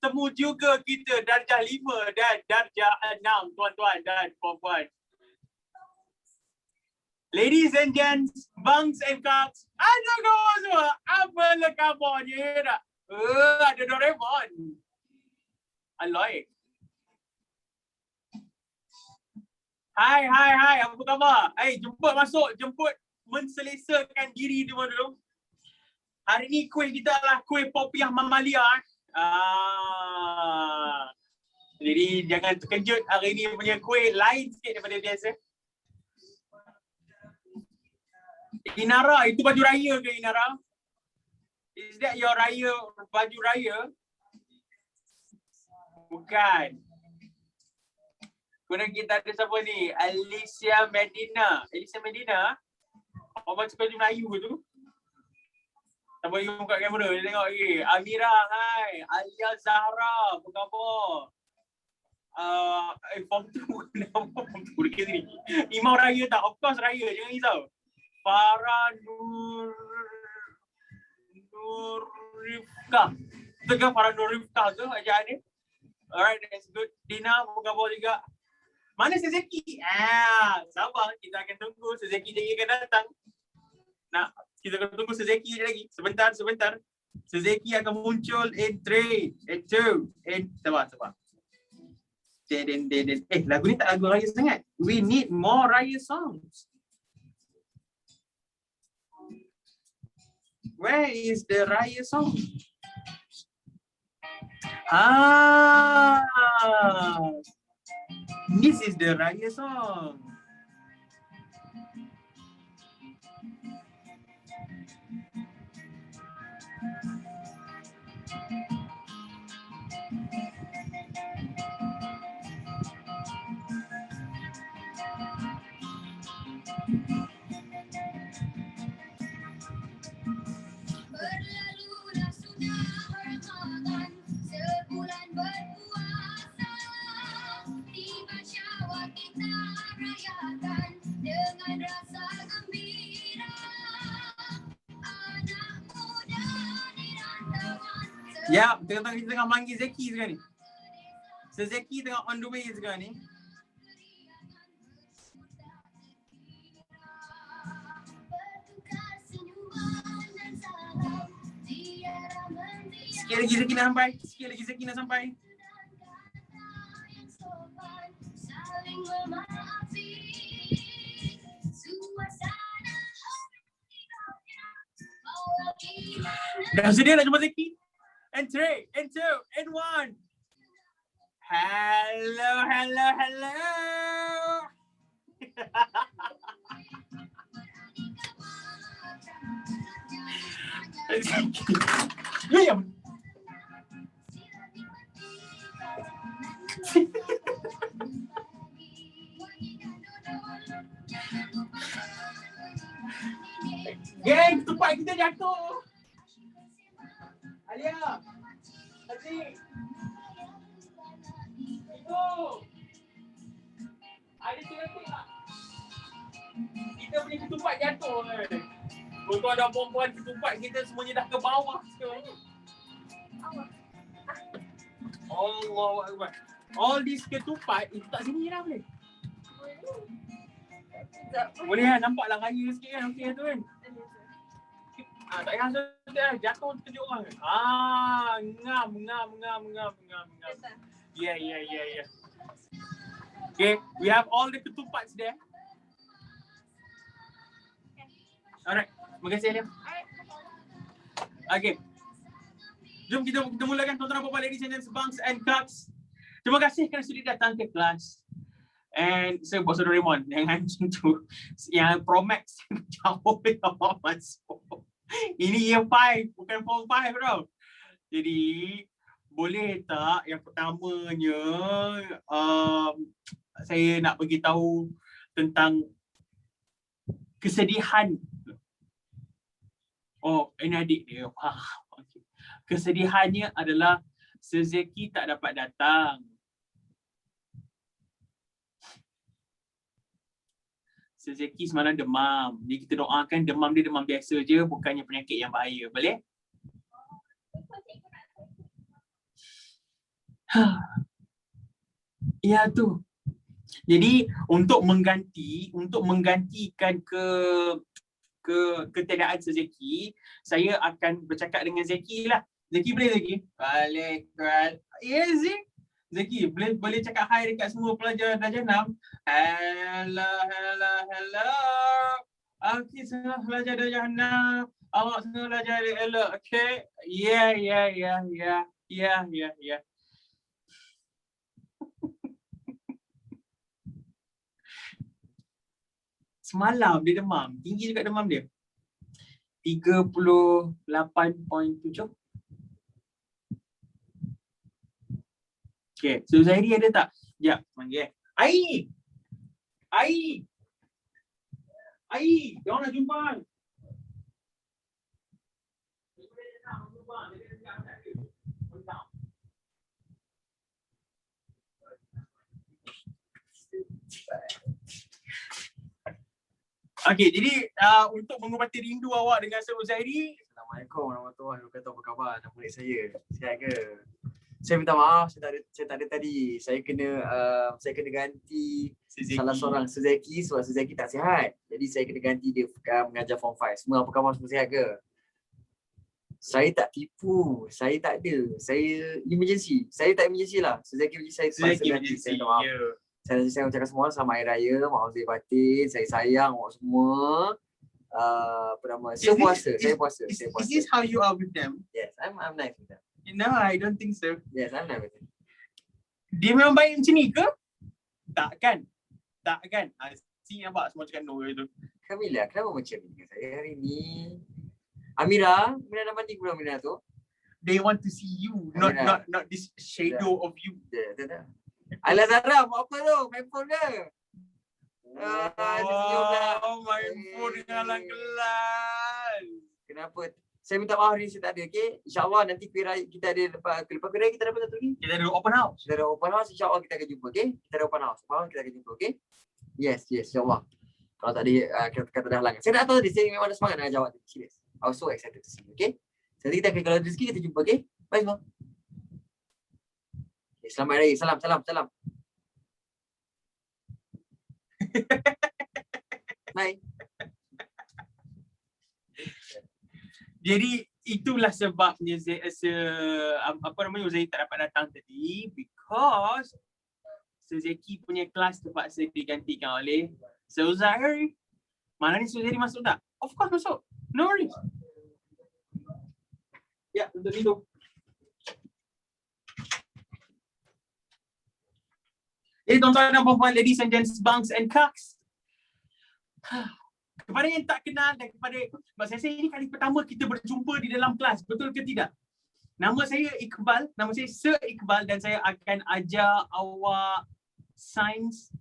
bertemu juga kita darjah 5 dan darjah 6, tuan-tuan dan puan-puan. Ladies and gents, bungs and cocks, ada kau semua? Apa le kabarnya nak? Ada Doraemon. I like. Hai, apa khabar? Jemput masuk, jemput menselesakan diri dulu. Hari ni kuih kita adalah kuih popiah mamalia. Jadi jangan terkejut, hari ni punya kuih lain sikit daripada biasa. Inara, itu baju raya ke Inara? Is that your baju raya? Bukan. Kemudian kita ada siapa ni? Alicia Medina. Apa baca baju Melayu tu? Siapa you kat kamera? Dia tengok lagi. Amira, hai. Alia Zahra, apa khabar? Form 2. Nama form 2 dekat sini. Imam raya tak? Of course raya, jangan risau. Farah Nurifkah. Betul ke Farah Nurifkah tu ajak ni? Alright, that's good. Dina, apa khabar juga? Mana Sezeki? Sabar, kita akan tunggu Sezeki jadi akan datang. Kita akan tunggu Sezeki lagi. Sebentar. Sezeki akan muncul in 3, in 2, in... Sabar. Lagu ni tak lagu raya sangat. We need more raya songs. Where is the raya song? This is the raya song. Ya, kita tengah manggil Zeki sekarang ni. Zeki tengah on the way sekarang ni. Sikit lagi Zeki nak sampai. Dah sedia nak jumpa Zeki? And 3, and 2, and 1. Hello. Diam. Geng, ketupat kita jatuh. Alia. Aziz. Itu. Ada cerita tak? Kita punya ketupat jatuh. Kalau ada perempuan ketupat kita semuanya dah ke bawah sekarang. Allahu Akbar. All this ketupat itu tak sini dah boleh. Boleh lah, nampaklah raya sikit kan. Okey tu kan. Tak payah rasa jatuh terkejut orang. Ngam. Yeah. Okay, we have all the ketupats there. Alright, terima kasih Alia. Okay. Jom kita mulakan tuan-tuan dan puan-puan, ladies and gents, bungs and cocks. Terima kasih kerana sudah datang ke kelas. And saya buat Doraemon yang anjing tu, yang Pro Max jauh awak masuk. Ini year 5, bukan form 5 tau. Jadi boleh tak yang pertamanya saya nak bagi tahu tentang kesedihan. Oh, ini adik dia. Okay. Kesedihannya adalah Sezeki tak dapat datang. Sezeki semalam demam. Jadi kita doakan demam dia demam biasa je, bukannya penyakit yang bahaya. Boleh? Ya tu. Jadi untuk menggantikan ketiadaan Zeki, saya akan bercakap dengan Zeki lah. Zeki boleh Zeki? Balik. Ya Zeki boleh cakap hi dekat semua pelajar darjah 6. Hello. Okey, semua pelajar darjah 6. Awak semua belajar elok. Okey. Ya. Semalam dia demam. Tinggi juga demam dia. 38.7. Okay. So Zairi ada tak? Sekejap. Panggil. Ai! Diorang nak jumpa. Okey, jadi untuk mengubati rindu awak dengan Sir Zairi. Assalamualaikum warahmatullahi wabarakatuh. Apa khabar? Nama murid saya. Sihat ke? Saya minta maaf, saya tak ada tadi. Saya kena ganti salah seorang Sir Zeki sebab Sir Zeki tak sihat. Jadi saya kena ganti dia mengajar form 5. Semua apa khabar? Semua sihat ke? Saya tak tipu. Saya tak ada. Saya emergency. Saya tak emergency lah. Sir Zeki emergency, saya terpaksa ganti. Saya minta maaf. Saya ucapkan semua selamat Hari Raya, maaf zahir batin, saya sayang awak semua. Saya puasa. Is this how you are with them? Yes, I'm nice with them. No, I don't think so. Yes, I'm nice with them. Dia memang baik macam ni ke? Tak kan? Si nampak semua cakap no itu. Kamila, kenapa macam ni dengan saya hari ni? Amira dah banding pula Amira tu. They want to see you, not this shadow of you. Dah. Alah Zara, buat apa tu? Main phone ke? Oh, main phone dengan alang kelas. Kenapa? Saya minta maaf hari ni saya tak ada, okey? InsyaAllah nanti kita ada lepas kuliah kita dapat satu lagi. Kita ada open house. InsyaAllah kita akan jumpa, okey? Kita ada open house. Malam kita akan jumpa, okey? Yes, insyaAllah. Kalau tak ada kata dah halangan. Saya tak tahu tadi, saya memang ada semangat nak jawab. Serius. I was so excited to see you, okey? Nanti kita akan, kalau ada rezeki kita jumpa, okey? Bye semua. Selamat Hari Raya. Salam. Bye. Jadi itulah sebabnya Zairi tak dapat datang tadi, because Sir Zeki punya kelas terpaksa digantikan oleh Sir Zairi. Mana ni Sir Zairi masuk tak? Of course masuk. No worries. Ya, untuk itu. Jadi tuan-tuan dan puan-puan, ladies and gents, bunks and cucks. Kepada yang tak kenal dan kepada saya ini kali pertama kita berjumpa di dalam kelas, betul ke tidak? Nama saya Sir Iqbal dan saya akan ajar awak sains.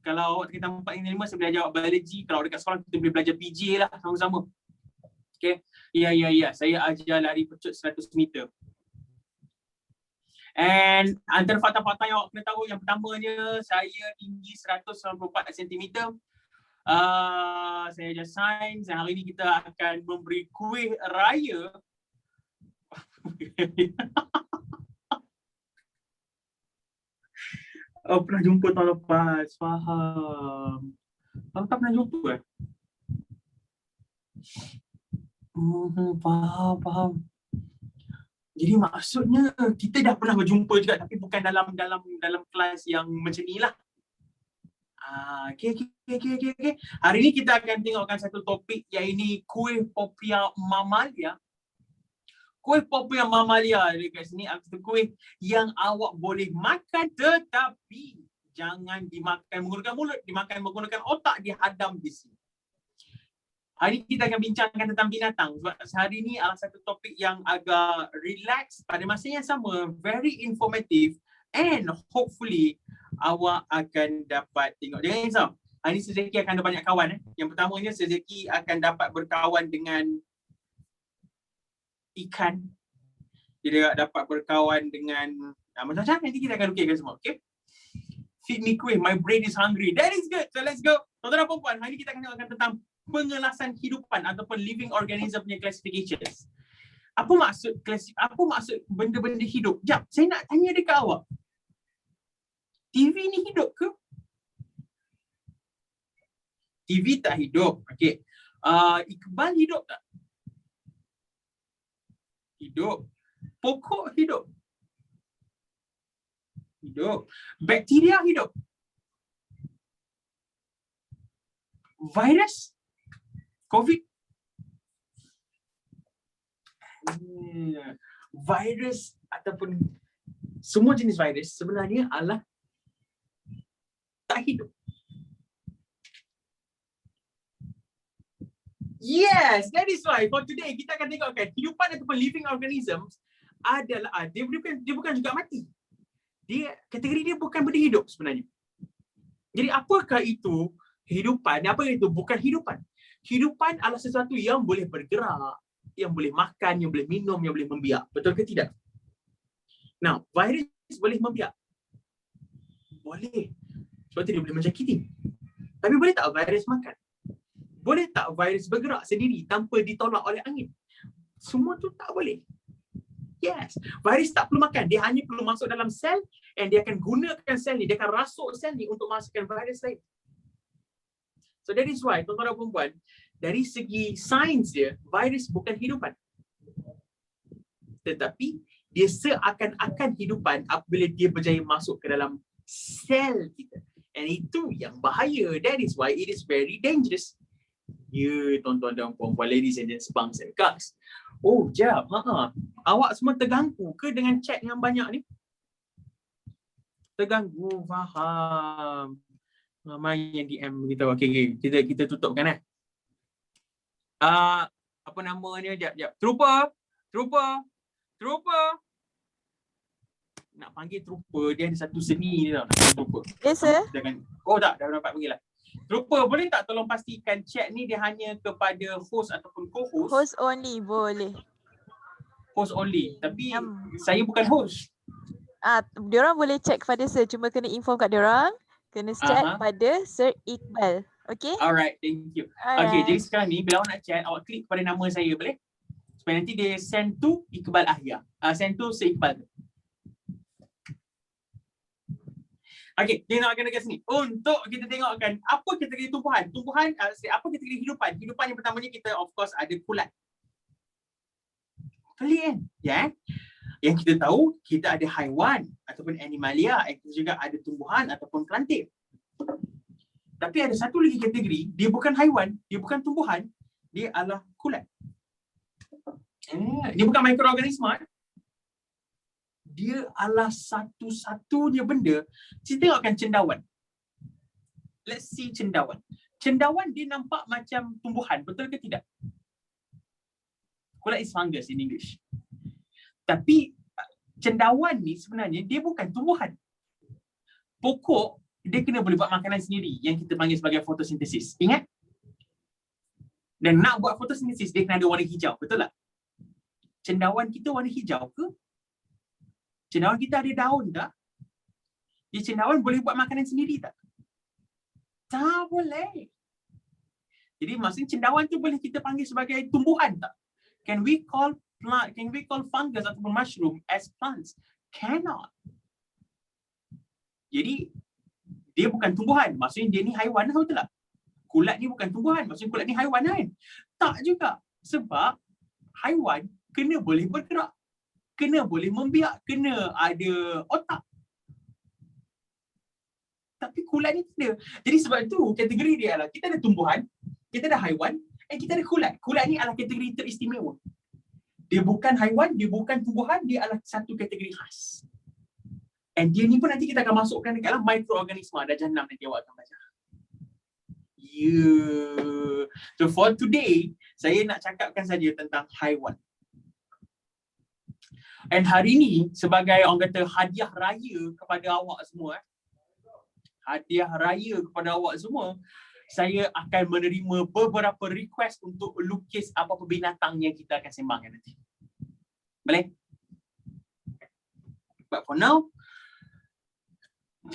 Kalau awak kita 4 5 saya boleh ajar awak biologi. Kalau dekat sekolah kita boleh belajar PJ lah sama-sama. Okay. Ya. Saya ajar lari pecut 100 meter. And antara fakta-fakta yang awak kena tahu, yang pertamanya saya tinggi 194 cm. Saya ajar sains dan hari ini kita akan memberi kuih raya. Pernah jumpa tahun lepas, faham. Tak pernah jumpa faham. Jadi maksudnya kita dah pernah berjumpa juga, tapi bukan dalam kelas yang macam ni lah. Okay. Hari ni kita akan tengokkan satu topik, iaitu kuih popiah mamalia. Kuih popiah mamalia dekat sini adalah kuih yang awak boleh makan, tetapi jangan dimakan menggunakan mulut, dimakan menggunakan otak, dihadam di sini. Hari ini kita akan bincangkan tentang binatang. Sebab hari ini adalah satu topik yang agak relax, pada masa yang sama very informative, and hopefully awak akan dapat tengok. Jangan risau, hari ini Sir Zeki akan ada banyak kawan. Yang pertamanya, Sir Zeki akan dapat berkawan dengan ikan. Dia dapat berkawan dengan macam-macam. Nanti kita akan lukiskan semua, okay? Feed me kuih, my brain is hungry. That is good. So let's go. Tuan-tuan dan puan-puan, hari ini kita akan tengokkan tentang pengelasan hidupan ataupun living organism punya classifications. Apa maksud benda-benda hidup? Jap, saya nak tanya dekat awak. TV ni hidup ke? TV tak hidup. Okey. Iqbal hidup tak? Hidup. Pokok hidup. Hidup. Bakteria hidup. Virus? COVID? Virus ataupun semua jenis virus sebenarnya adalah tak hidup. Yes, that is why for today kita akan tengokkan hidupan ataupun living organisms adalah dia bukan juga mati. Kategori dia bukan benda hidup sebenarnya. Jadi apakah itu kehidupan? Apa itu bukan hidupan? Hidupan adalah sesuatu yang boleh bergerak, yang boleh makan, yang boleh minum, yang boleh membiak. Betul ke tidak? Now, virus boleh membiak? Boleh. Sebab tu dia boleh menjangkiti. Tapi boleh tak virus makan? Boleh tak virus bergerak sendiri tanpa ditolak oleh angin? Semua tu tak boleh. Yes. Virus tak perlu makan. Dia hanya perlu masuk dalam sel and dia akan gunakan sel ni. Dia akan rasuk sel ni untuk masukkan virus lain. So that is why, tuan-tuan dan puan-puan, dari segi sains dia, virus bukan hidupan. Tetapi dia seakan-akan hidupan apabila dia berjaya masuk ke dalam sel kita. And itu yang bahaya. That is why it is very dangerous. Ya, tuan-tuan dan puan-puan, ladies and gents, bunks and cucks. Oh, jap. Awak semua terganggu ke dengan chat yang banyak ni? Terganggu, faham. Ramai yang DM beritahu. Okay. Kita tutupkan apa namanya? Jap. Trooper. Nak panggil trooper, dia ada satu seni dia tau. Nak panggil trooper. Yes, sir. Oh tak, dah dapat panggil lah. Trooper, boleh tak tolong pastikan chat ni dia hanya kepada host ataupun co-host? Host only, boleh. Host only. Tapi saya bukan host. Diorang boleh check pada Sir. Cuma kena inform kat diorang. Kena chat pada Sir Iqbal. Okay? Alright, thank you. Alright. Okay, jadi sekarang ni bila awak nak chat, awak klik pada nama saya, boleh? Supaya nanti dia send to Iqbal Ahya. Send to Sir Iqbal. Okay, kita tengokkan dekat sini. Untuk kita tengokkan apa kategori tumbuhan. Apa kategori hidupan? Hidupan yang pertamanya kita of course ada kulat. Pelik kan? Ya. Yang kita tahu, kita ada haiwan ataupun animalia. Kita juga ada tumbuhan ataupun pelantik. Tapi ada satu lagi kategori, dia bukan haiwan, dia bukan tumbuhan, dia adalah kulat. Dia bukan mikroorganisma. Dia adalah satu-satunya benda. Kita tengokkan cendawan. Let's see cendawan. Cendawan dia nampak macam tumbuhan, betul ke tidak? Kulat is fungus in English. Tapi cendawan ni sebenarnya dia bukan tumbuhan. Pokok dia kena boleh buat makanan sendiri yang kita panggil sebagai fotosintesis. Ingat? Dan nak buat fotosintesis dia kena ada warna hijau, betul tak? Cendawan kita warna hijau ke? Cendawan kita ada daun tak? Cendawan boleh buat makanan sendiri tak? Tak boleh. Jadi maksudnya cendawan tu boleh kita panggil sebagai tumbuhan tak? Can we call fungus ataupun mushroom as plants? Cannot. Jadi dia bukan tumbuhan, maksudnya dia ni haiwan lah, betul tak? Kulat ni bukan tumbuhan, maksudnya kulat ni haiwan kan? Tak juga. Sebab haiwan kena boleh bergerak, kena boleh membiak, kena ada otak. Tapi kulat ni tidak. Jadi sebab itu kategori dia adalah kita ada tumbuhan, kita ada haiwan, dan kita ada kulat. Kulat ni adalah kategori teristimewa. Dia bukan haiwan, dia bukan tumbuhan, dia adalah satu kategori khas. And dia ni pun nanti kita akan masukkan dekat dalam mikroorganisma. Darjah 6 nanti awak akan baca. Yeah. So for today, saya nak cakapkan saja tentang haiwan. And hari ni sebagai orang kata hadiah raya kepada awak semua, hadiah raya kepada awak semua, saya akan menerima beberapa request untuk lukis apa-apa binatang yang kita akan sembangkan nanti. Boleh? But for now,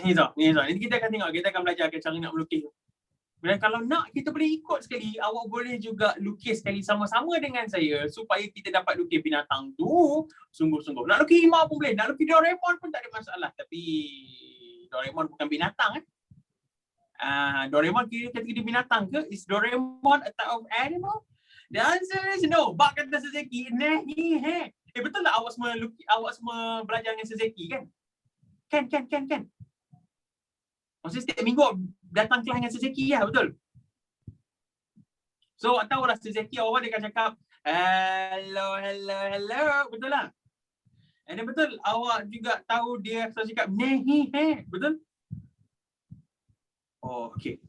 ni tau. Nanti kita akan tengok, kita akan belajar cara nak melukis. Dan kalau nak, kita boleh ikut sekali. Awak boleh juga lukis sekali sama-sama dengan saya supaya kita dapat lukis binatang tu sungguh-sungguh. Nak lukis harimau pun boleh, nak lukis Doraemon pun tak ada masalah. Tapi Doraemon bukan binatang. Doraemon kira kategori binatang ke? Is Doraemon a type of animal? The answer is no. Bak kata Sezeki, nahi hai. Betul tak awak semua belajar dengan Sezeki kan? Kan. Maksudnya setiap minggu datang kelas dengan Sezeki lah, betul? So awak tahu lah Sezeki awak dia akan cakap hello, betul lah? And then betul awak juga tahu dia selalu cakap nahi hai, betul? Oh, okay.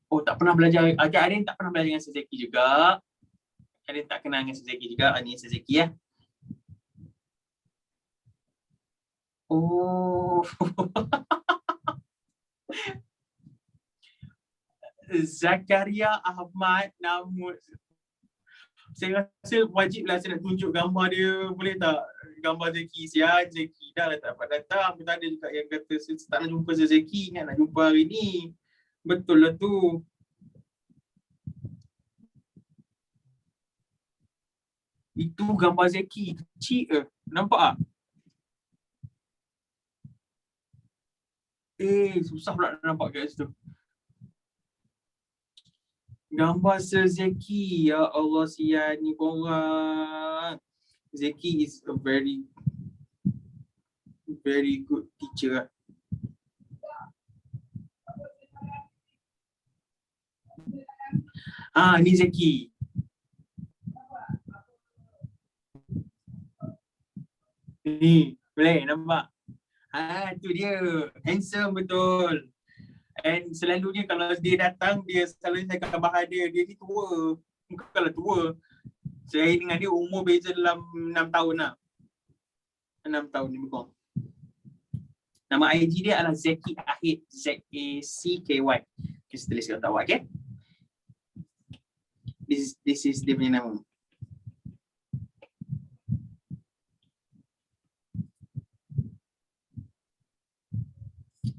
Oh, tak pernah belajar. Okay, Arin tak pernah belajar dengan Sezeki juga. Arin tak kenal dengan Sezeki juga. Ini Sezeki ya. Oh. Zakaria Ahmad namun saya rasa wajiblah saya nak tunjuk gambar dia. Boleh tak? Gambar Zeki. Zeki dah lah tak dapat datang. Tak ada juga yang kata saya tak nak jumpa Zeki. Ingat nak jumpa hari ni. Betul lah tu. Itu gambar Zeki. Kecil nampak tak? Susah pula nak nampak kat situ. Gambar Zeki. Ya Allah, sian ni korang. Zeki is a very good teacher. Ni Zeki. Ni, boleh nampak? Tu dia. Handsome betul. And selalunya kalau dia datang, dia selalu saya gambar dia. Dia ni tua. Bukanlah tua. Saya dengan dia umur beza dalam 6 tahun lah. 6 tahun ni bukan. Nama IG dia adalah Zeki Ahid. Z-A-C-K-Y. Kita tulis kat awak, okay? This is dia punya nama.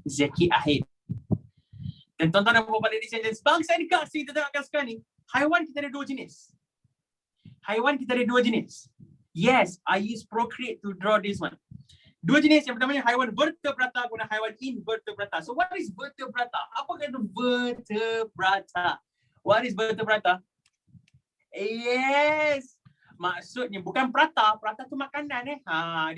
Zeki Ahid. Dan tuan-tuan dan puan-puan ladies and gents, bangsa dan kasih kita tengokkan sekarang ni, haiwan kita ada 2 jenis. Yes, I use Procreate to draw this one. 2 jenis. Yang pertamanya haiwan vertebrata, kemudian haiwan invertebrata. So what is vertebrata? Apa kata vertebrata? What is vertebrata? Yes. Maksudnya bukan prata. Prata tu makanan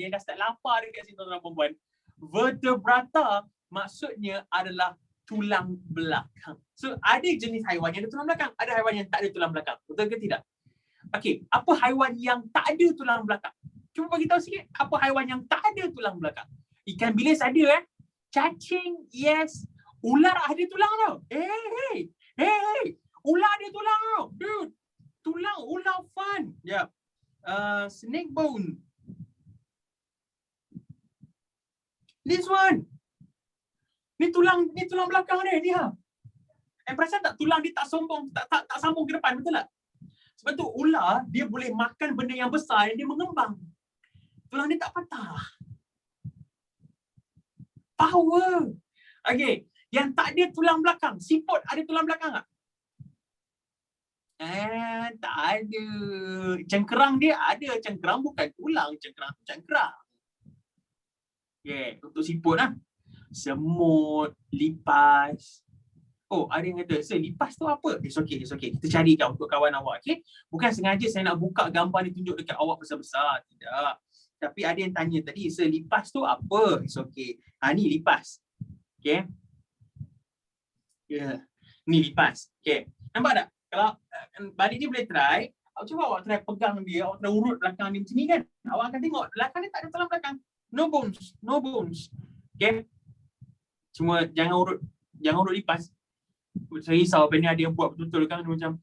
dia dah start lapar dekat sini tuan-tuan dan puan-puan. Vertebrata maksudnya adalah tulang belakang. So ada jenis haiwan yang ada tulang belakang, ada haiwan yang tak ada tulang belakang. Betul ke tidak? Okey, apa haiwan yang tak ada tulang belakang? Cuba bagi tahu sikit, apa haiwan yang tak ada tulang belakang? Ikan bilis ada Cacing, yes. Ular ada tulang tau. Hey. Ular ada tulang tau. Dude. Tulang ular fun. Ya. Snake bone. This one. Ni tulang belakang dia. Perasan tak tulang dia tak sambung ke depan, betul tak? Sebab tu ular dia boleh makan benda yang besar yang dia mengembang. Tulang dia tak patah. Power. Okay. Yang tak ada tulang belakang. Siput ada tulang belakang tak? Tak ada. Cengkerang dia ada. Cengkerang bukan tulang. Cengkerang. Okay. Untuk siput lah. Semut, lipas. Oh, ada yang kata, "Sir, lipas tu apa?" It's okay. Kita carikan untuk kawan awak, okay? Bukan sengaja saya nak buka gambar ni tunjuk dekat awak besar-besar. Tidak. Tapi ada yang tanya tadi, "Sir, lipas tu apa?" It's okay. Ni lipas. Okay. Ni lipas. Okay. Nampak tak? Kalau balik ni boleh try. Cuba awak try pegang dia, awak try urut belakang dia macam ni kan. Awak akan tengok belakang dia tak ada tulang belakang. No bones. Okay. Cuma jangan urut lipas. Saya risau apa ni ada yang buat betul-betul kan, macam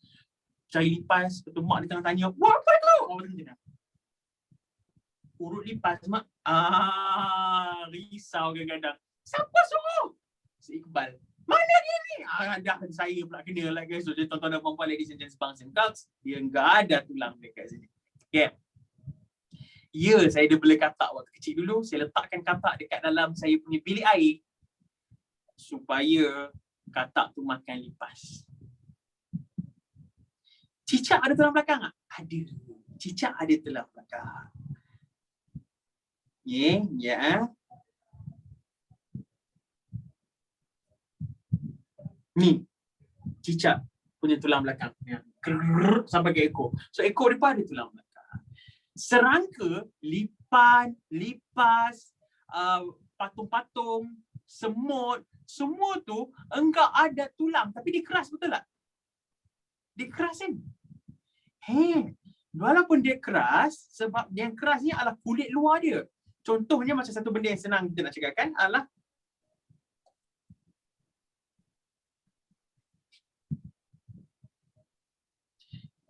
cari lipas, betul mak dia tengah tanya, "Wah, apa tu?" Oh, macam urut lipas mak. Risau kadang-kadang. Siapa suruh? Si Iqbal. Mana dia ni? Dah saya pula kena lah guys. So, tuan-tuan dan puan-puan, ladies and gents, bangs and cucks, dia enggak ada tulang dekat sini. Okay. Ya, saya ada bela katak waktu kecil dulu. Saya letakkan katak dekat dalam saya punya bilik air supaya katak tu makan lipas. Cicak ada tulang belakang tak? Ada. Cicak ada tulang belakang. Ya. Ni, cicak punya tulang belakang. Ya. Sampai ke ekor. So ekor dia pun ada tulang belakang. Serangga, lipas, patung-patung, semut, semua tu enggak ada tulang. Tapi dia keras, betul tak? Dia keras kan? Walaupun dia keras, sebab yang keras ni adalah kulit luar dia. Contohnya macam satu benda yang senang kita nak cakapkan adalah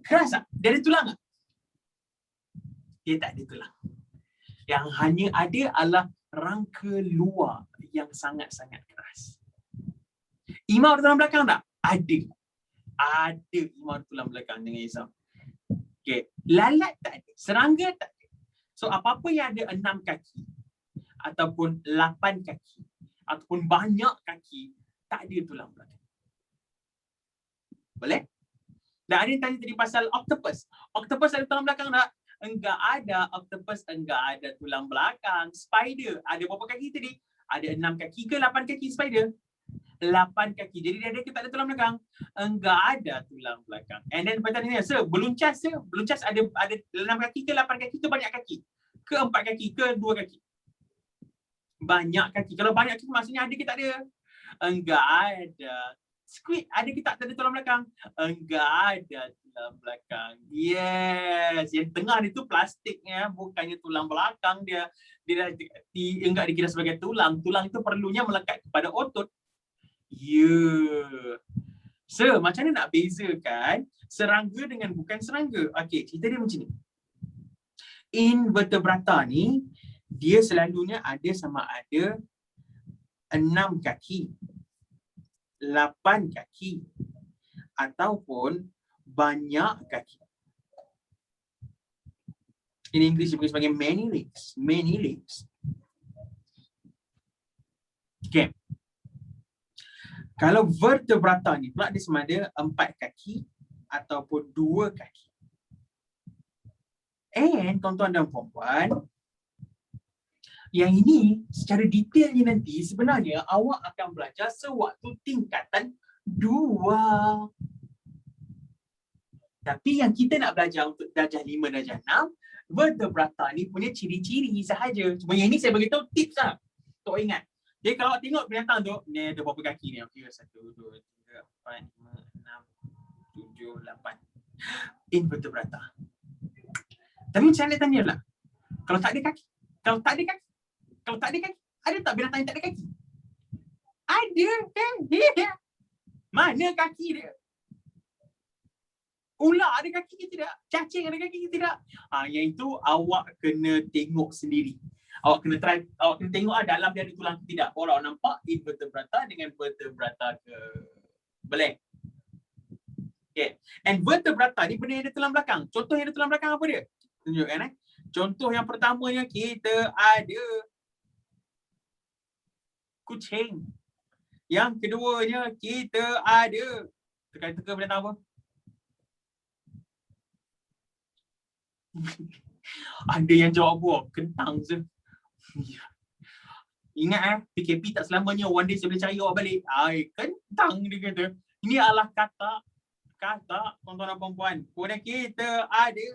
keras tak? Dia ada tulang tak? Dia tak ada tulang. Yang hanya ada adalah rangka luar yang sangat-sangat keras. Imau ada tulang belakang tak? Ada. Ada imau ada tulang belakang, jangan risau. Okay. Lalat tak ada. Serangga tak ada. So apa-apa yang ada 6 kaki ataupun 8 kaki ataupun banyak kaki, tak ada tulang belakang. Boleh? Dan ada yang tanya tadi pasal octopus. Octopus ada tulang belakang tak? Enggak ada. Octopus enggak ada tulang belakang. Spider ada berapa kaki tadi? Ada 6 kaki ke 8 kaki spider? 8 kaki. Jadi dia ada ke tak ada tulang belakang? Enggak ada tulang belakang. And then pertanyaan dia, beluncas ke? Beluncas ada 6 kaki ke 8 kaki ke banyak kaki? Ke 4 kaki ke 2 kaki? Banyak kaki. Kalau banyak kaki maksudnya ada ke tak ada? Enggak ada. Squid ada ke tak ada tulang belakang? Enggak ada tulang belakang. Yes. Yang tengah dia tu plastiknya, bukannya tulang belakang dia. Dia enggak dikira sebagai tulang. Tulang itu perlunya melekat kepada otot. So, macam mana nak bezakan serangga dengan bukan serangga? Okey, cerita dia macam ni. Invertebrata ni, dia selalunya ada sama ada 6 kaki, 8 kaki ataupun banyak kaki. In English dia panggil sebagai many legs. Many legs. Okay. Kalau vertebrata ni pula dia sama ada 4 kaki ataupun 2 kaki. And tuan-tuan dan puan-puan, yang ini secara detailnya nanti sebenarnya awak akan belajar sewaktu tingkatan 2. Tapi yang kita nak belajar untuk darjah 5, darjah 6, vertebrata ni punya ciri-ciri sahaja. Cuma yang ini saya beritahu tips lah. Untuk ingat. Jadi kalau awak tengok binatang tu, ni ada berapa kaki ni? Okey, 1, 2, 3, 4, 5, 6, 7, 8. Invertebrata. Tapi macam mana tanya lah. Kalau tak ada kaki, kalau tak ada kaki, ada tak binatang yang tak ada kaki? Ada kan? Mana kaki dia? Ular ada kaki ke tidak? Cacing ada kaki ke tidak? Yang itu awak kena tengok sendiri. Awak kena try, awak kena tengok dalam dia ada tulang ke tidak. Kalau awak nampak invertebrata dengan vertebrata ke. Boleh? Okay. And vertebrata ni benda yang ada tulang belakang. Contoh yang ada tulang belakang apa dia? Tunjukkan Contoh yang pertamanya kita ada kucing. Yang keduanya kita ada teka-teka binatang apa? Ada yang jawab buah, kentang je. Ingat PKP tak selamanya one day saya boleh cari awak balik. Kentang dia kata. Ini adalah kata tuan-tuan dan puan-puan. Kemudian kita ada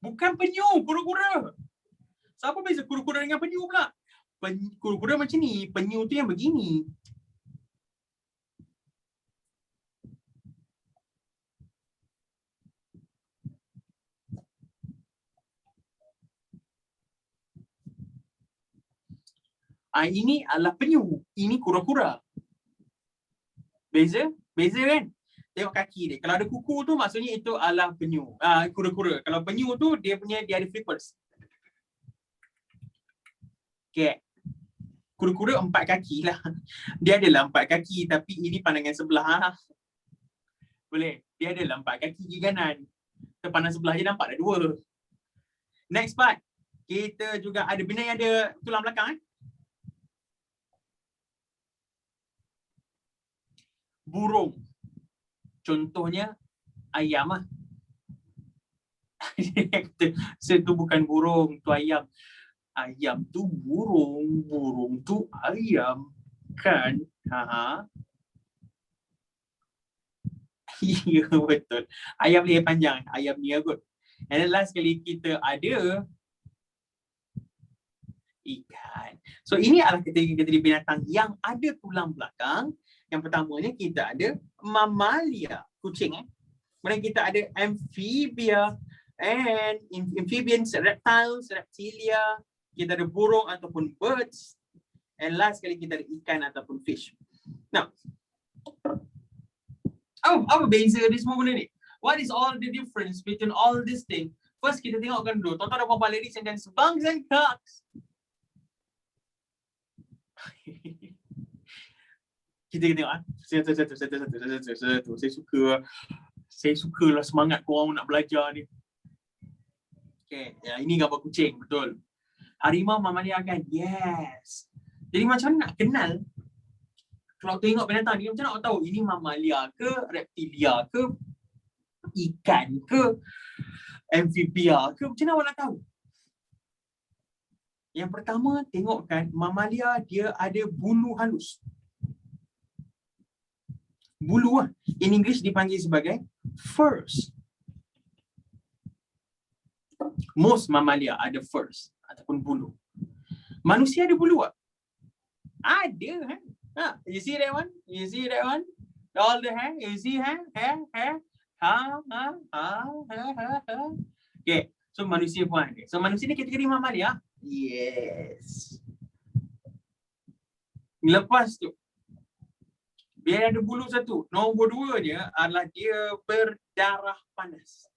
bukan penyu, kura-kura. Siapa beza kura-kura dengan penyu pula? Kura-kura macam ni, penyu tu yang begini. Ini adalah penyu, ini kura-kura. Beza? Beza kan? Tengok kaki dia. Kalau ada kuku tu maksudnya itu adalah penyu. Kura-kura. Kalau penyu tu dia ada flippers. Okay. Kura-kura 4 kaki lah. Dia adalah 4 kaki tapi ini pandangan sebelah. Boleh? Dia adalah 4 kaki kiri kanan. Pandang sebelah je nampak dah 2. Next part. Kita juga ada benda yang ada tulang belakang. Burung. Contohnya ayam lah. Dia kata, itu bukan burung, tu ayam. ayam tu burung, burung tu ayam. Kan? Ya, betul. Ayam leher panjang, ayam ni kot. And then last kali kita ada ikan. So ini adalah kategori binatang yang ada tulang belakang. Yang pertamanya kita ada mamalia, kucing. Kemudian kita ada amphibia and amphibians, reptiles, reptilia. Kita ada burung ataupun birds. And last kali kita ada ikan ataupun fish. Now, apa beza di semua benda ni? What is all the difference between all this thing? First kita tengokkan dulu. Tuan-tuan dan puan-puan, ladies and gents, bungs and cocks. Kita tengok satu. Saya sukalah semangat korang nak belajar ni. Okay, ya, ini gambar kucing, betul. Harimau mamalia kan? Yes. Jadi macam mana nak kenal? Kalau tengok binatang ni, macam mana nak tahu ini mamalia ke, reptilia ke, ikan ke, amphibia ke? Macam mana awak nak tahu? Yang pertama, tengokkan mamalia dia ada bulu halus. Bulu lah. In English dipanggil sebagai furs. Most mamalia ada furs ataupun bulu. Manusia ada bulu tak? Ada. You see that one? You see that one? All the hair? You see hair? Hair? Okay. So manusia pun ada. So manusia ni kategori mamalia. Yes. Lepas tu, biar ada bulu satu. Nombor duanya adalah dia berdarah panas.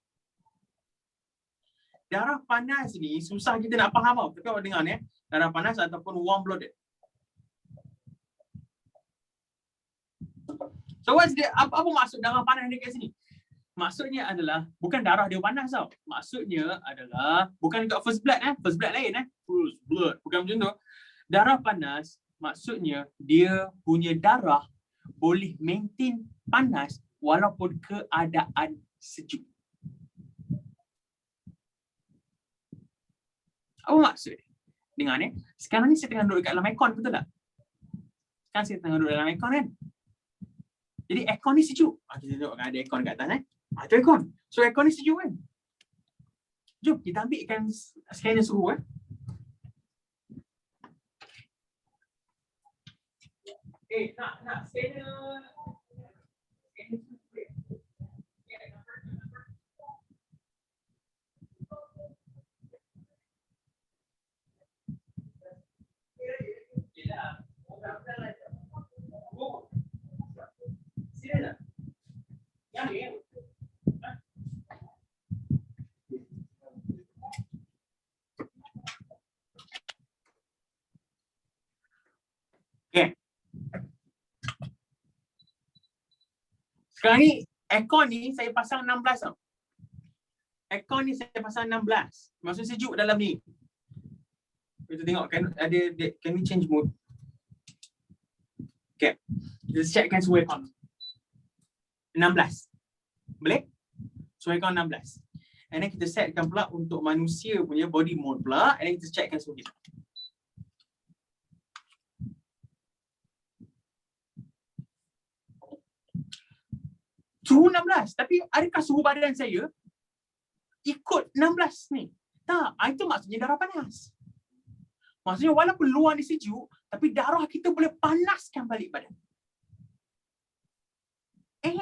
Darah panas ni susah kita nak faham tau. Tapi awak dengar ni, darah panas ataupun warm blooded. So what's the, apa maksud darah panas dekat sini? Maksudnya adalah bukan darah dia panas tau. Maksudnya adalah bukan dekat first blood First blood lain First blood. Bukan macam tu. Darah panas maksudnya dia punya darah boleh maintain panas walaupun keadaan sejuk. Apa maksud? Dengar ni. Sekarang ni saya tengah duduk dekat dalam aircon, betul tak? Sekarang saya tengah duduk dalam aircon kan? Jadi aircon ni sejuk. Kita tengok ada aircon kat atas itu aircon. So aircon ni sejuk kan? Jom kita ambilkan scanner suhu nak scanner. Okay. Sekarang ni aircon ni saya pasang 16 tau. Aircon ni saya pasang 16. Maksud sejuk dalam ni. Kita tengok kan ada can we change mode? Okay. Kita checkkan suhu aircon. 16. Boleh? Suhu aircon 16. And then kita setkan pula untuk manusia punya body mode pula. And then kita checkkan suhu kita. Suhu 16. Tapi adakah suhu badan saya ikut 16 ni? Tak. Itu maksudnya darah panas. Maksudnya walaupun luar ni sejuk, tapi darah kita boleh panaskan balik badan. And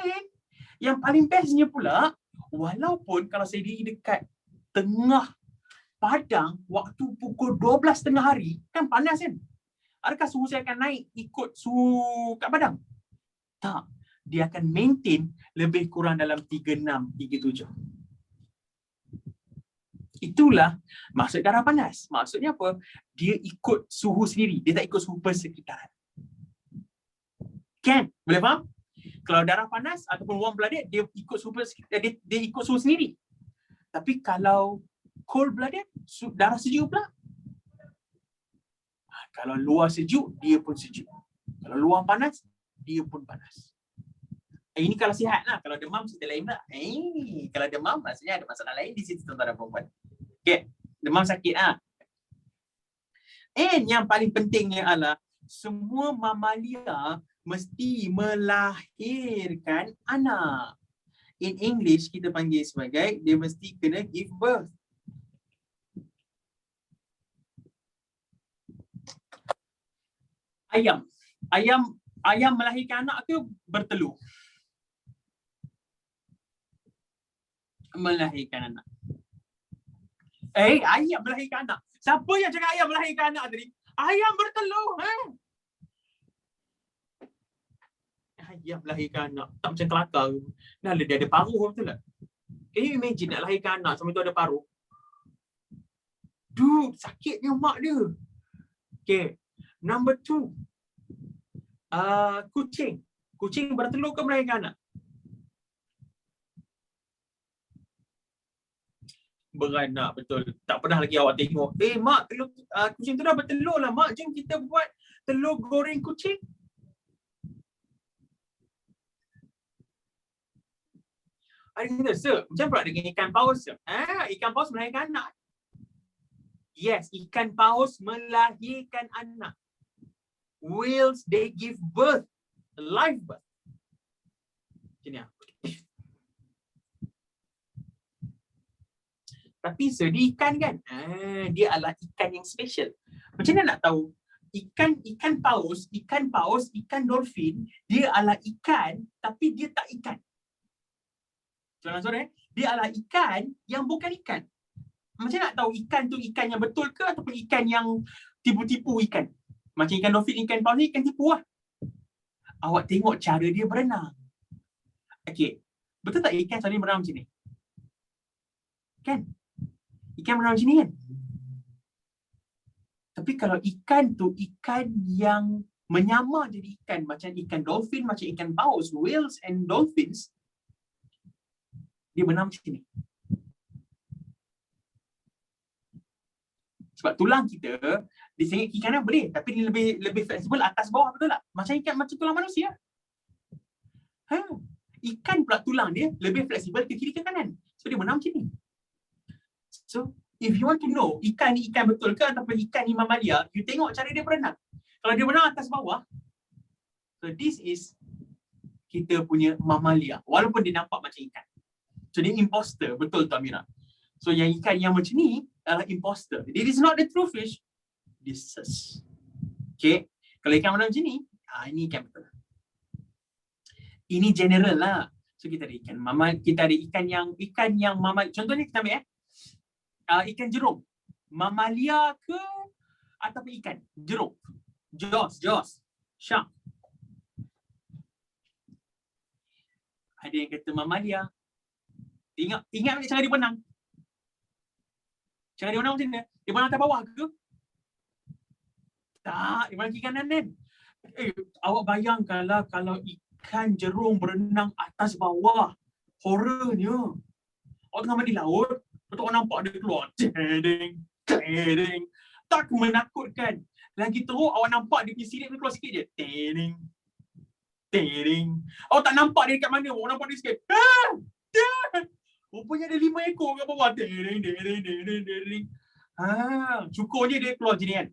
yang paling bestnya pula, walaupun kalau saya diri dekat tengah padang waktu pukul 12 tengah hari, kan panas kan? Adakah suhu saya akan naik ikut suhu kat padang? Tak. Dia akan maintain lebih kurang dalam 36, 37. Itulah maksud darah panas. Maksudnya apa? Dia ikut suhu sendiri. Dia tak ikut suhu persekitaran. Kan? Boleh faham? Kalau darah panas ataupun warm blooded, dia ikut suhu dia ikut suhu sendiri. Tapi kalau cold blooded, darah sejuk pula. Kalau luar sejuk, dia pun sejuk. Kalau luar panas, dia pun panas. Ini kalau sihat lah. Kalau demam, cerita lain pula. Kalau demam, maksudnya ada masalah lain di situ tuan-tuan dan puan-puan. Okay. Demam sakit lah. And yang paling pentingnya adalah semua mamalia mesti melahirkan anak. In English kita panggil sebagai dia mesti kena give birth. Ayam melahirkan anak ke bertelur? Melahirkan anak. Ayam melahirkan anak. Siapa yang cakap ayam melahirkan anak tadi? Ayam bertelur. Ayam melahirkan anak. Tak macam kelakar. Dah dia ada paruh, betul tak? Can you imagine nak lahirkan anak sampai tu ada paruh? Dude, sakitnya mak dia. Okay. Number 2. Kucing. Kucing bertelur ke melahirkan anak? Beranak, betul. Tak pernah lagi awak tengok. Mak, telur, kucing tu dah bertelur lah. Mak, jom kita buat telur goreng kucing. Ada kata, sir, macam pula dengan ikan paus? Ikan paus melahirkan anak. Yes, ikan paus melahirkan anak. Whales, they give birth. Live birth. Macam ni. Tapi sir, dia ikan kan? Dia adalah ikan yang special. Macam mana nak tahu? Ikan paus, ikan dolphin, dia adalah ikan tapi dia tak ikan. Soalan sore, dia adalah ikan yang bukan ikan. Macam nak tahu ikan tu ikan yang betul ke ataupun ikan yang tipu-tipu ikan? Macam ikan dolphin, ikan paus ni ikan tipu lah. Awak tengok cara dia berenang. Okey. Betul tak ikan selalu berenang macam ni? Kan? Ikan berenang macam ni kan? Tapi kalau ikan tu ikan yang menyamar jadi ikan macam ikan dolphin, macam ikan paus, whales and dolphins, dia berenang macam ni. Sebab tulang kita, di sengit kiri kanan boleh, tapi dia lebih fleksibel atas bawah, betul tak? Macam tulang manusia. Ikan pula tulang dia lebih fleksibel ke kiri ke kanan. So dia berenang macam ni. So if you want to know ikan ni ikan betul ke ataupun ikan ni mamalia, you tengok cara dia berenang. Kalau dia berenang atas bawah, so this is kita punya mamalia. Walaupun dia nampak macam ikan. So dia imposter, betul tu Amira. So yang ikan yang macam ni adalah imposter. It is not the true fish. This is. Okay. Kalau ikan berenang macam ni, ini ikan betul. Ini general lah. So kita ada ikan mamal, kita ada ikan yang mamal. Contohnya kita ambil ikan jerung. Mamalia ke ataupun ikan jerung? Jaws, shark. Ada yang kata mamalia. Ingat cara dia berenang. Cara dia berenang macam mana? Dia berenang atas bawah ke? Tak, dia berenang kiri kanan kan? Awak bayangkanlah kalau ikan jerung berenang atas bawah. Horornya. Awak tengah mandi laut, betul awak nampak dia keluar. Tedeng. Tak menakutkan. Lagi teruk awak nampak dia punya sirip dia keluar sikit je. Tedeng. Awak tak nampak dia dekat mana, awak nampak dia sikit. Rupanya ada 5 ekor kat bawah. Tedeng. Syukurnya dia keluar macam ni kan.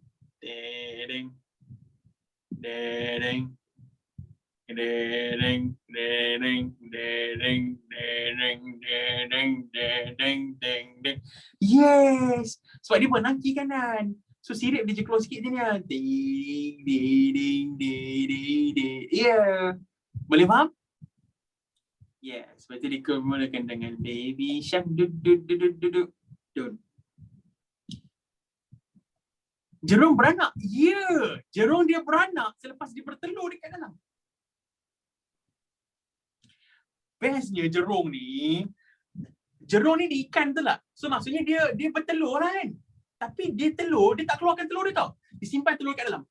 Yes. Sebab dia berenang kiri kanan. So sirip dia je keluar sikit je ni. Yeah. Boleh faham? Yes. Sebab tu dia mulakan dengan baby shark. Jerung beranak. Jerung dia beranak selepas dia bertelur dekat dalam. Bestnya jerung ni dia ikan tu lah. So maksudnya dia bertelur lah kan. Tapi dia tak keluarkan telur dia tau. Dia simpan telur kat dalam.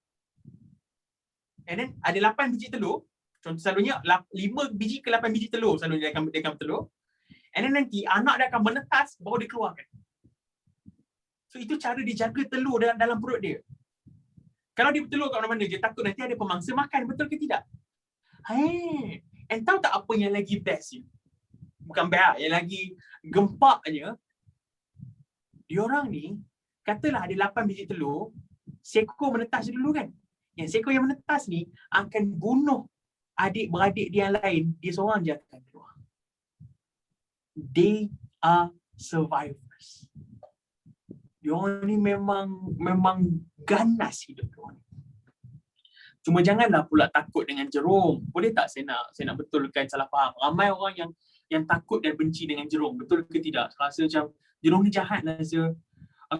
And then ada 8 biji telur. Contoh selalunya 5 biji ke 8 biji telur selalunya dia akan bertelur. And then nanti anak dia akan menetas baru dia keluarkan. So itu cara dia jaga telur dalam perut dia. Kalau dia bertelur kat mana-mana je, takut nanti ada pemangsa makan, betul ke tidak? And tahu tak apa yang lagi best ni? Bukan best, yang lagi gempaknya. Diorang ni, katalah ada 8 biji telur, Seko menetas dulu kan. Yang seko yang menetas ni akan bunuh adik-beradik dia yang lain. Dia seorang je akan keluar. They are survivors. Diorang ni memang ganas hidup diorang. Cuma janganlah pula takut dengan jerung. Boleh tak saya nak betulkan salah faham. Ramai orang yang takut dan benci dengan jerung. Betul ke tidak? Rasa macam jerung ni jahat lah rasa.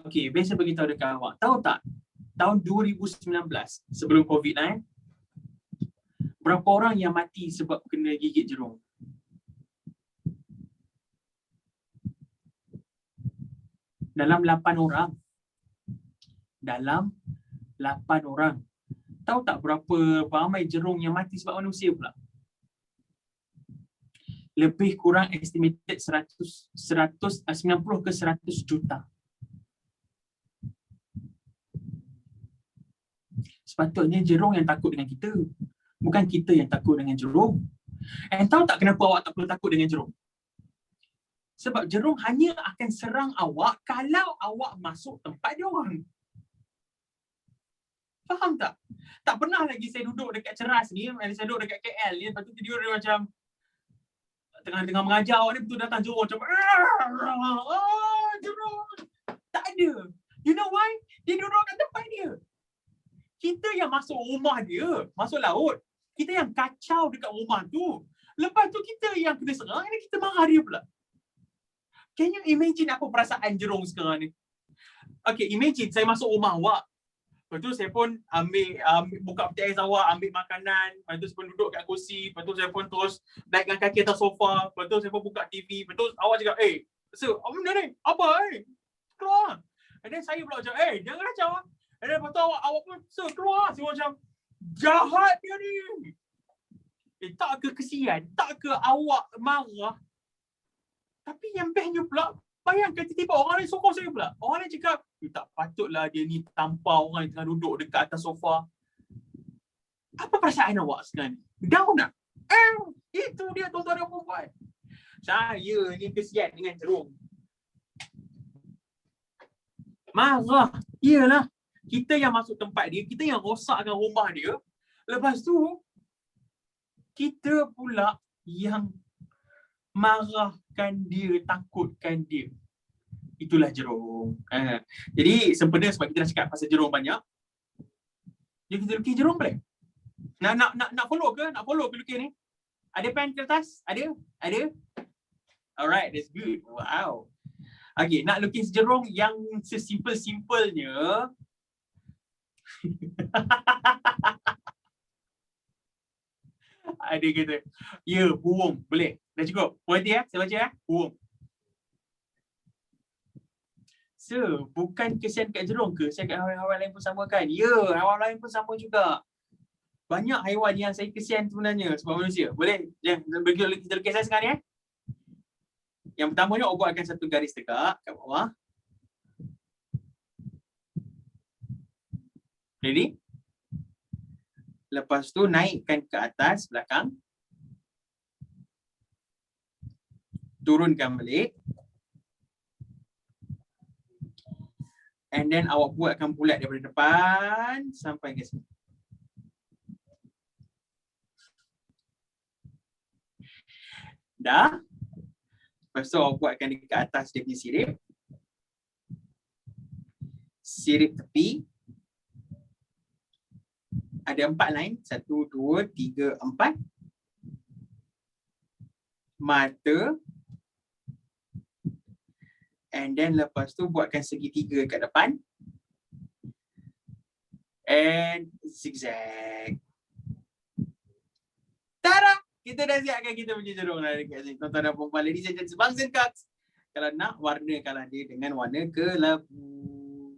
Okey, biasa beritahu dekat awak. Tahu tak? Tahun 2019 sebelum COVID lah berapa orang yang mati sebab kena gigit jerung? Dalam 8 orang. Dalam 8 orang. Tahu tak berapa ramai jerung yang mati sebab manusia pula? Lebih kurang estimated 90 ke 100 juta. Sepatutnya jerung yang takut dengan kita. Bukan kita yang takut dengan jerung. And tahu tak kenapa awak tak perlu takut dengan jerung? Sebab jerung hanya akan serang awak kalau awak masuk tempat dia orang. Faham tak? Tak pernah lagi saya duduk dekat Ceras ni, saya duduk dekat KL ni, lepas tu tidur dia macam tengah mengajar awak ni betul datang jerung macam jerung. Tak ada. You know why? Dia duduk kat tempat dia. Kita yang masuk rumah dia, masuk laut. Kita yang kacau dekat rumah tu. Lepas tu kita yang kena serang dan kita marah dia pula. Can you imagine apa perasaan jerung sekarang ni? Okay, imagine saya masuk rumah awak. Lepas tu saya pun ambil buka peti ais awak, ambil makanan. Lepas tu saya pun duduk kat kursi. Lepas tu saya pun terus naikkan kaki atas sofa. Lepas tu saya pun buka TV. Lepas tu awak cakap, sir, apa benda ni? Apa keluar. And then saya pula macam, jangan kacau. And then lepas tu awak pun, sir, keluar. Saya macam, jahat dia ni. Tak ke kesian? Tak ke awak marah? Tapi yang bestnya pula, bayangkan tiba-tiba orang lain sokong saya pula. Orang lain cakap, tak patutlah dia ni tampar orang yang tengah duduk dekat atas sofa. Apa perasaan awak sekarang ni? Down tak? Itu dia tuan-tuan dan puan-puan. Saya ni kesian dengan jerung. Marah. Iyalah. Kita yang masuk tempat dia, kita yang rosakkan rumah dia. Lepas tu, kita pula yang marahkan dia, takutkan dia. Itulah jerung. Jadi sempena sebab kita dah cakap pasal jerung banyak. Jadi kita lukis jerung boleh? Nak follow ke? Nak follow ke lukis ni? Ada pen kertas? Ada? Alright, that's good. Wow. Okay, nak lukis jerung yang sesimpel-simpelnya. Ada kata, burung. Boleh? Dah cukup? Berhenti saya baca burung. Sir, bukan kesian kat jerung ke? Saya kat haiwan lain pun sama kan? Haiwan lain pun sama juga. Banyak haiwan yang saya kesian sebenarnya sebab manusia. Boleh? Kita lukis saya sekarang ni Yang pertamanya, awak buatkan satu garis tegak kat bawah. Ready? Lepas tu naikkan ke atas belakang. Turunkan balik. And then awak buatkan bulat daripada depan sampai ke sini. Dah? Lepas tu awak buatkan dekat atas dia punya sirip. Sirip tepi. Ada 4 line. 1, 2, 3, 4. Mata. And then lepas tu buatkan segitiga kat depan. And zigzag. Tada! Kita dah siapkan kita punya jerung dah dekat sini. Tuan-tuan dan puan-puan, ladies and gentlemen, Bangs and Cuts. Kalau nak, warnakanlah dia dengan warna kelabu.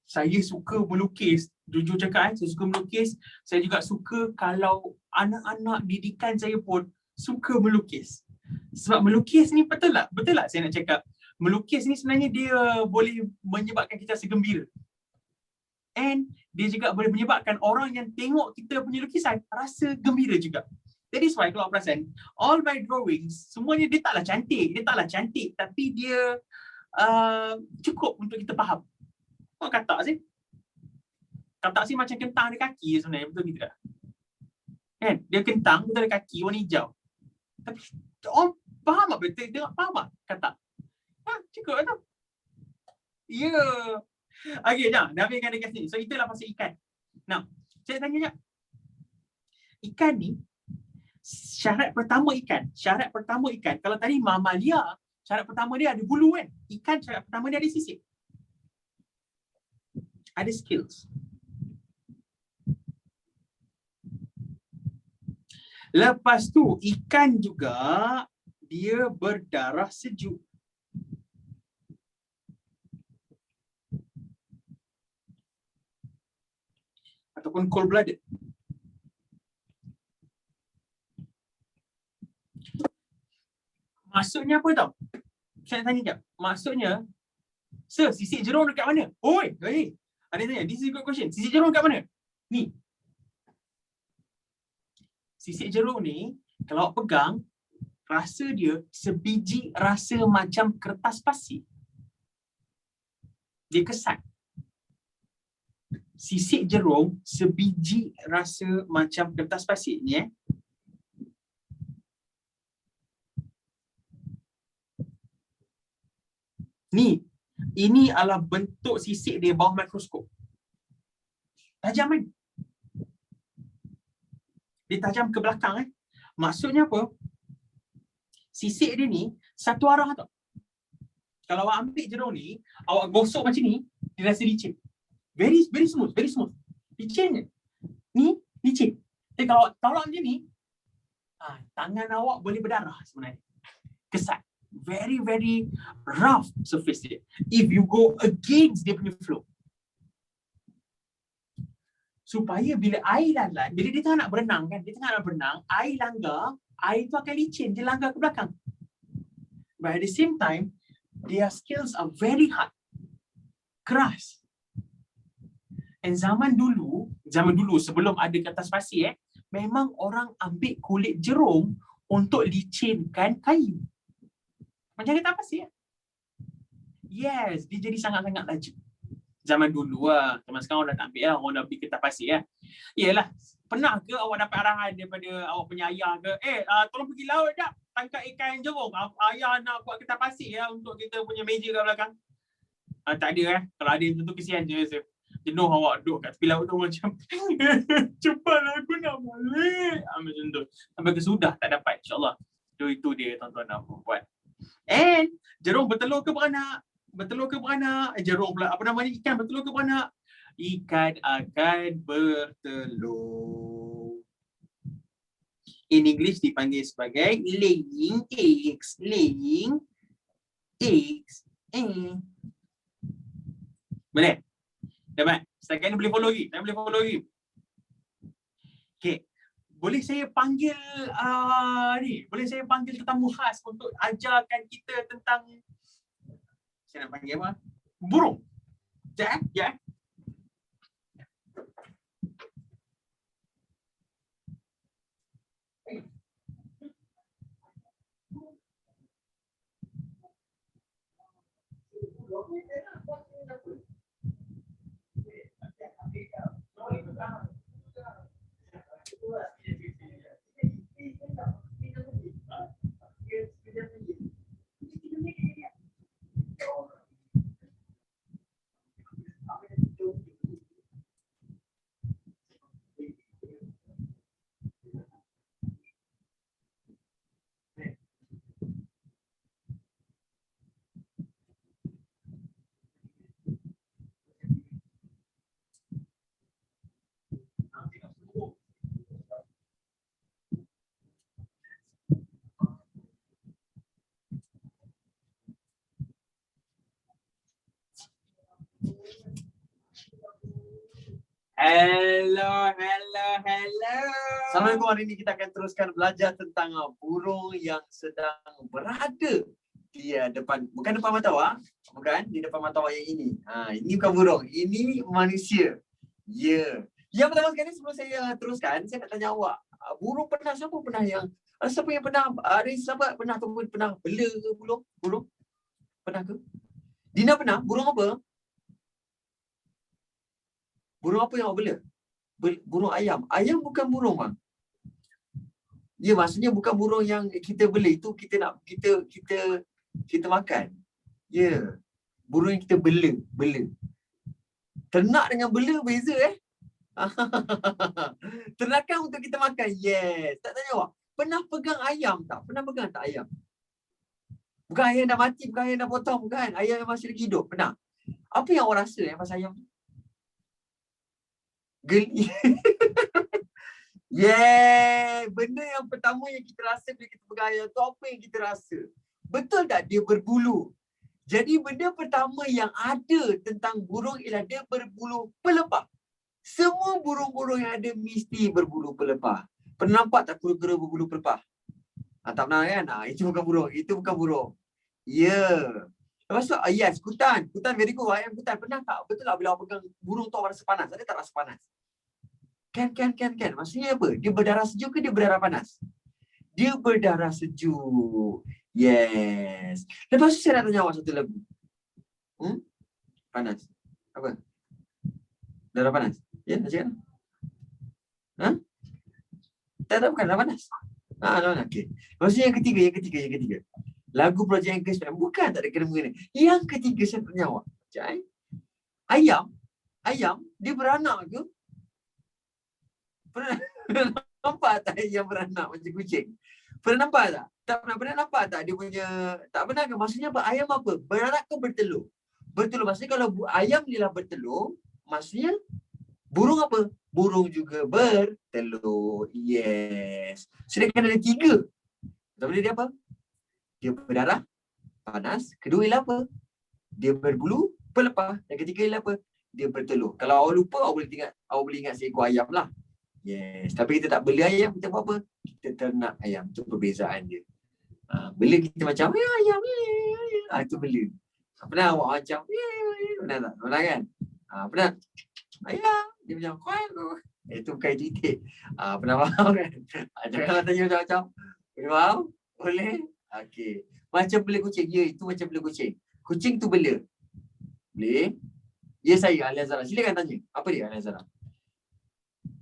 Saya suka melukis. Jujur cakap, saya suka melukis. Saya juga suka kalau anak-anak didikan saya pun suka melukis. Sebab melukis ni betul tak? Betul tak saya nak cakap? Melukis ni sebenarnya dia boleh menyebabkan kita rasa gembira. And dia juga boleh menyebabkan orang yang tengok kita punya lukisan rasa gembira juga. That is why kalau perasan, all my drawings, semuanya dia taklah cantik, tapi dia cukup untuk kita faham. Kau katak sih? Katak sih macam kentang ada kaki sebenarnya, betul tidak? Kan? Dia kentang, betul ada kaki, warna hijau. Tapi orang faham tak? Betul tengok faham tak katak? Cukup lah tu. Ya. Okay, dah habiskan dekat sini. So, itulah pasal ikan. Now, saya tanya je. Ikan ni, syarat pertama ikan. Kalau tadi mamalia, syarat pertama dia ada bulu kan? Ikan syarat pertama dia ada sisik. Ada skills. Lepas tu, ikan juga dia berdarah sejuk. Ataupun cold blooded. Maksudnya apa tau? Saya tanya sekejap. Maksudnya, sir, sisik jerung dekat mana? Oi, ada yang tanya, this is a good question. Sisik jerung dekat mana? Ni. Sisik jerung ni, kalau awak pegang, rasa dia sebiji rasa macam kertas pasir. Dia kesat. Sisik jerung sebiji rasa macam kertas pasir ni Ni, ini adalah bentuk sisik dia bawah mikroskop. Tajam kan? Dia tajam ke belakang Maksudnya apa? Sisik dia ni satu arah tau. Kalau awak ambil jerung ni, awak gosok macam ni, dia rasa licin. Very smooth. Licin je. Ni licin. Tapi kalau awak tolak macam ni, tangan awak boleh berdarah sebenarnya. Kesat. Very rough surface dia. If you go against dia punya flow. Supaya bila air lalat, bila dia tengah nak berenang kan, air langgar, air tu akan licin, dia langgar ke belakang. But at the same time, their skills are very hard. Keras. And zaman dulu sebelum ada kertas pasir memang orang ambil kulit jerung untuk licinkan kayu. Macam kertas pasir. Yes, dia jadi sangat-sangat laju. Zaman dulu Zaman sekarang orang dah tak ambil orang dah beli kertas pasir Yalah, pernah ke awak dapat arahan daripada awak punya ayah ke, tolong pergi laut dah, tangkap ikan jerung. Ayah nak buat kertas pasir untuk kita punya meja kat belakang. Tak ada Kalau ada tentu kesian je. Jenuh awak duduk kat tepi laut tu macam cepatlah aku nak balik. Macam tu. Sampai kesudah tak dapat, insyaAllah. Itu dia tuan-tuan nak buat. And jerung bertelur ke beranak? Jerung pula. Apa namanya? Ikan bertelur ke beranak? Ikan akan bertelur. In English dipanggil sebagai laying eggs. Boleh? Dapat? Setakat ni boleh follow lagi? Okay. Boleh saya panggil tetamu khas untuk ajarkan kita tentang, saya nak panggil apa? Burung. Ya. Hello. Assalamualaikum. Hari ini kita akan teruskan belajar tentang burung yang sedang berada di depan, bukan depan mata awak, bukan di depan mata awak yang ini. Ini bukan burung, ini manusia. Ya. Yang pertama sekali sebelum saya teruskan, saya nak tanya awak, burung pernah siapa pernah yang siapa yang pernah ada sahabat pernah ataupun pernah bela ke burung? Pernah ke? Dina pernah? Burung apa? Burung apa yang awak bela? Burung ayam. Ayam bukan burung bang. Ya maksudnya bukan burung yang kita bela, itu kita nak kita makan. Ya. Burung yang kita bela. Ternak dengan bela beza Ternakan untuk kita makan. Yes. Tak tanya awak. Pernah pegang ayam tak? Pernah pegang tak ayam? Bukan ayam dah mati, bukan ayam dah potong, bukan. Ayam yang masih lagi hidup. Pernah? Apa yang awak rasa pasal ayam? Geli. Yeah, benda yang pertama yang kita rasa bila kita pegang ayam tu, apa yang kita rasa? Betul tak dia berbulu? Jadi benda pertama yang ada tentang burung ialah dia berbulu pelepah. Semua burung-burung yang ada mesti berbulu pelepah. Pernah nampak tak kura-kura berbulu pelepah? Tak pernah kan? Itu bukan burung. Ya. Yeah. Lepas tu, yes, kutan. Kutan very good. Ayam kutan. Pernah tak? Betul tak bila awak pegang burung tu awak rasa panas? Ada tak rasa panas? Kan. Maksudnya apa? Dia berdarah sejuk ke dia berdarah panas? Dia berdarah sejuk. Yes. Lepas tu saya nak tanya awak satu lagu. Panas. Apa? Darah panas? Ya, nak cakap? Tak, bukan darah panas. Okey. Maksudnya yang ketiga. Lagu Projek Anchors bukan tak ada kena-mengena. Yang ketiga saya nak tanya awak. Ayam, dia beranak ke? Pernah nampak tak ayam beranak macam kucing? Pernah nampak tak? Tak pernah nampak tak dia punya, tak pernah ke? Maksudnya apa? Ayam apa? Beranak ke bertelur? Bertelur. Maksudnya kalau ayam dia lah bertelur, maksudnya burung apa? Burung juga bertelur. Yes. Sedangkan ada 3. Tapi dia apa? Dia berdarah panas. Kedua ialah apa? Dia berbulu pelepah. Yang ketiga ialah apa? Dia bertelur. Kalau awak lupa, awak boleh ingat seekor ayam lah. Yes. Tapi kita tak beli ayam, kita buat apa? Kita ternak ayam. Itu perbezaan dia. Bela kita macam ayam. Itu bela. Pernah awak macam pernah tak? Pernah kan? Pernah? Ayam. Dia macam itu bukan titik. Pernah faham kan? Janganlah tanya macam-macam. Pernah faham? Boleh? Okey. Macam bela kucing. Ya, itu macam bela kucing. Kucing tu bela. Boleh? Ya saya, Alia Zara. Silakan tanya. Apa dia Alia Zara?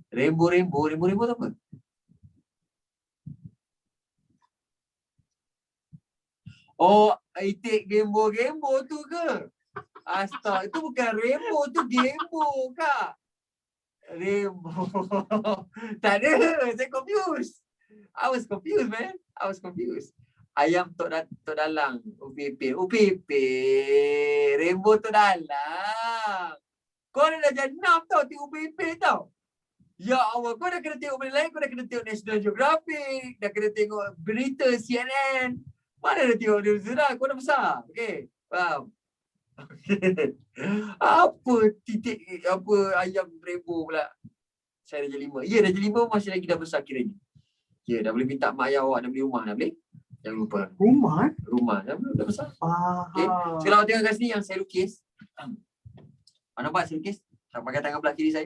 Rainbow tu apa? Oh, itik gembo tu ke? Astaga, itu bukan rainbow, tu gembo kak. Rainbow. Tak ada, saya confused. I was confused. Ayam Tok Dalang, Upipi. Rainbow Tok Dalang. Kau dah jenam tau tengok Upipi tau. Ya Allah, kau dah kena tengok benda lain, kau dah kena tengok National Geographic, dah kena tengok berita CNN. Mana dah tengok dia sudah, kau dah besar. Okey, faham? Okay. Apa ayam rainbow pula? Saya darjah 5. Ya, darjah 5 masih lagi dah besar kiranya. Ya, dah boleh minta mak ayah awak, dah beli rumah, dah boleh? Jangan lupa. Rumah, dah besar. Okay. Sekarang awak tengok kat sini yang saya lukis. Nampak saya lukis? Saya pakai tangan belah kiri saya.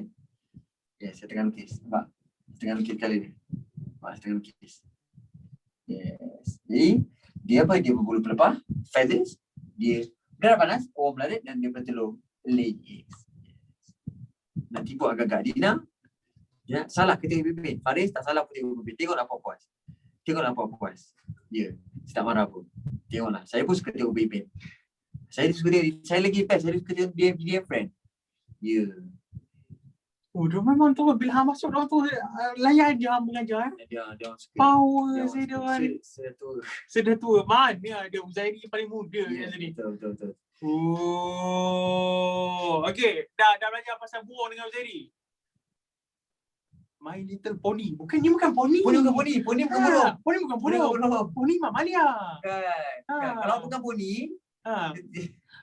Yes, saya tengah lukis. Nampak? Saya tengah lukis kali ni. Nampak, saya tengah lukis. Yes. Jadi, dia apa? Dia berbulu pelepah, feathers. Dia berdarah panas, orang melarat dan dia bertelur layers. Nanti buat agak-agak. Dina, ya, salah ketika pimpin. Faris tak salah ketika pimpin. Tengoklah apa puas. Ya, saya tak marah pun. Tengoklah. Saya pun suka tengok pimpin. Saya lagi best. Saya suka tengok dia friend. Ya. Oh, dia memang tu bila hang masuk orang tu layan dia mengajar. Dia suka. Power saya dia orang. Sudah tua. Mana ada Uzairi paling muda kat sini. Betul. Oh, okey. Dah belajar pasal burung dengan Uzairi. My Little Pony. Bukan pony. Pony bukan burung. Pony bukan burung. Pony Mak Malia. Kan. Kalau bukan pony,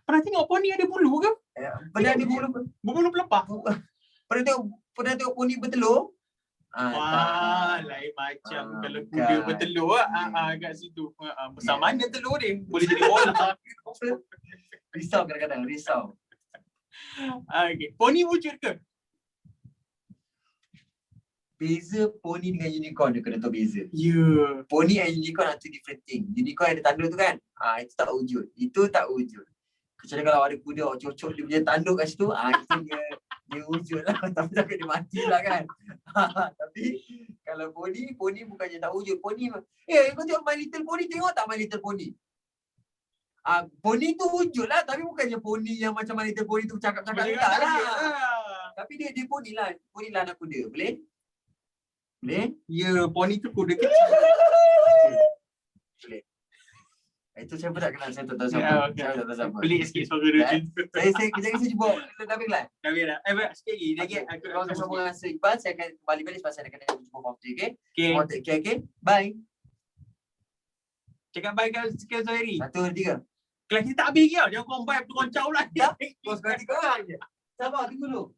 pernah tengok pony ada bulu ke? pernah ada Berbulu pelepah. Pernah tengok pony bertelur? Lain macam kalau kuda bertelur kat situ. Besar mana telur dia? Boleh jadi bola. Risau kadang-kadang. Okay. Pony wujud ke? beza poni dengan unicorn dia kena tahu beza. Ya. Poni and unicorn are two different thing. Unicorn ada tanduk tu kan? Itu tak wujud. Itu tak wujud. Kecuali kalau ada kuda awak cocok dia punya tanduk kat situ, itu dia wujud lah. Tapi takut dia mati lah kan. Tapi kalau poni bukannya tak wujud. Poni, kau tengok My Little Pony, tengok tak My Little Pony? Poni tu wujud lah, tapi bukannya poni yang macam My Little Pony tu cakap-cakap tak lah. Tapi dia poni lah anak kuda. Boleh? Boleh? Ya, poni tu kuda kecil. Boleh. Itu saya pun tak kenal, saya tak tahu siapa. Ya, okay. Saya tak tahu siapa. Pelik sikit suara dia macam tu. Saya kejap saya jumpa Dah lah. Dah biar dah. Sikit lagi. Lagi aku Kalau saya sambung dengan Sir Iqbal, saya akan kembali balik sebab saya nak kena jumpa form 3, okay? Okay. Form 3, okay? Bye. Cakap bye kat Zohri. 1, 2, 3. Kelas kita tak habis lagi tau. Jangan korang bye betul koncau lah. Ya. Kau sekali korang je. Sabar, tunggu dulu.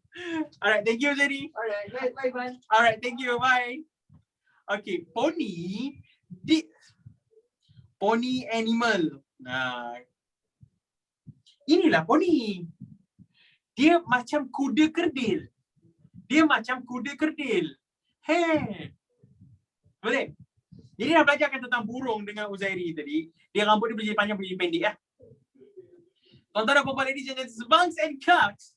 Alright, thank you Zohri. Alright, bye. Alright, thank you. Bye. Okay, poni. Poni animal. Inilah poni. Dia macam kuda kerdil. Hey. Boleh? Jadi dah belajarkan tentang burung dengan Uzairi tadi. Dia rambut dia boleh jadi panjang, boleh jadi pendek ya. Tuan-tuan dan puan-puan, ladies and gentlemen, bunks and cocks.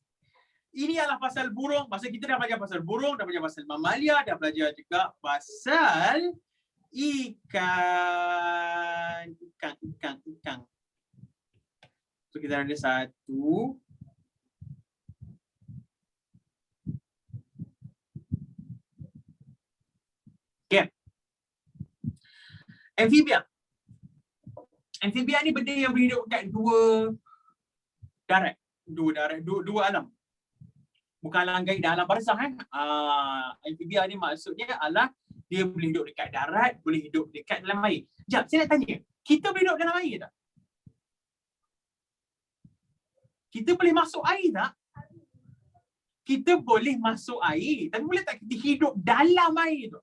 Ini adalah pasal burung. Pasal kita dah belajar pasal burung, dah belajar pasal mamalia, dah belajar juga pasal ikan. So kita ada satu. Okay. Amphibia ni benda yang berhidup kat dua alam. Bukan alam gaib dan alam barzakh kan. Amphibia ni maksudnya adalah dia boleh hidup dekat darat, boleh hidup dekat dalam air. Sekejap, saya nak tanya. Kita boleh hidup dalam air tak? Kita boleh masuk air tak? Kita boleh masuk air. Tapi boleh tak kita hidup dalam air tu?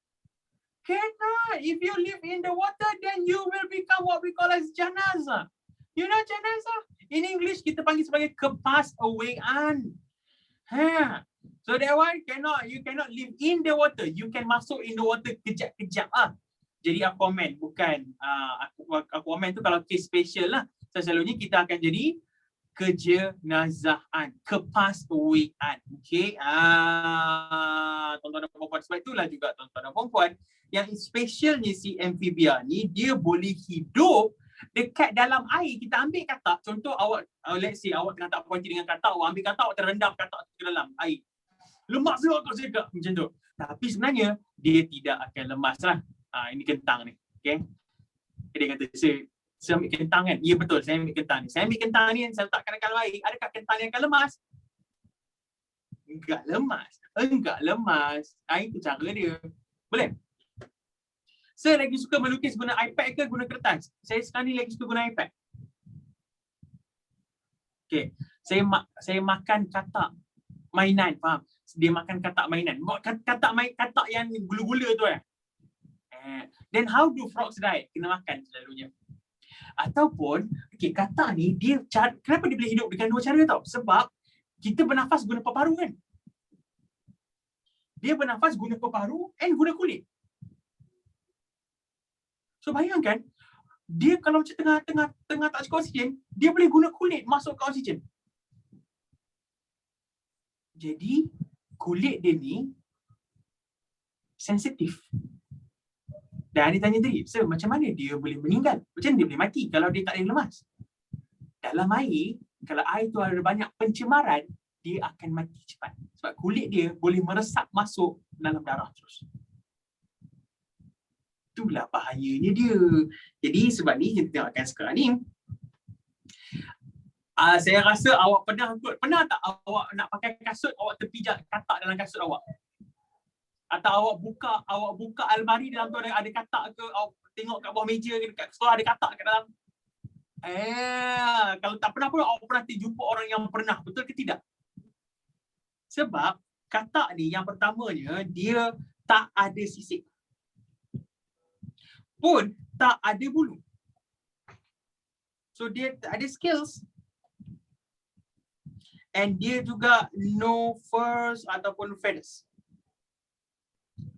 Cannot. If you live in the water, then you will become what we call as janazah. You know janazah? In English, kita panggil sebagai kepasawaian. So that one you cannot live in the water. You can masuk in the water kejap-kejap Jadi Aquaman, bukan Aquaman tu kalau case special lah. Selalunya kita akan jadi kejenazahan, kepasawaian. Okay. Tuan-tuan dan puan-puan, sebab itulah juga tuan-tuan dan puan-puan, yang specialnya si amphibia ni, dia boleh hidup dekat dalam air. Kita ambil katak, contoh awak, let's say awak tengah tak puas hati dengan katak, awak ambil katak, awak terendam katak ke dalam air. Lemak sangat kau cakap macam tu. Tapi sebenarnya dia tidak akan lemas lah. Ini kentang ni. Okay. Dia kata, saya ambil kentang kan? Ya betul, saya ambil kentang ni. Saya ambil kentang ni, saya letakkan dalam air. Adakah kentang ni akan lemas? Enggak lemas. Itu cara dia. Boleh? Saya lagi suka melukis guna iPad ke guna kertas? Saya sekarang ni lagi suka guna iPad. Okay. Saya makan katak mainan, faham? Dia makan katak mainan. Katak yang gula-gula tu Then how do frogs die? Kena makan selalunya. Ataupun, katak ni, kenapa dia boleh hidup dengan dua cara tau? Sebab kita bernafas guna paru-paru kan? Dia bernafas guna paru-paru and guna kulit. So bayangkan, dia kalau macam tengah tak cukup oksigen, dia boleh guna kulit masuk ke oksigen. Jadi, kulit dia ni sensitif. Dan dia tanya tadi, macam mana dia boleh meninggal? Macam mana dia boleh mati kalau dia tak ada lemas? Dalam air, kalau air tu ada banyak pencemaran, dia akan mati cepat. Sebab kulit dia boleh meresap masuk dalam darah terus. Itulah bahayanya dia. Jadi sebab ni kita tengokkan sekarang ni. Saya rasa awak pernah tak awak nak pakai kasut, awak terpijak katak dalam kasut awak? Atau awak buka almari, dalam tu ada katak ke, awak tengok kat bawah meja ke, dekat sekolah ada katak kat dalam. Kalau tak pernah pun awak pernah terjumpa orang yang pernah, betul ke tidak? Sebab katak ni yang pertamanya dia tak ada sisik. Pun tak ada bulu. So dia tak ada scales. And dia juga no furs ataupun feathers.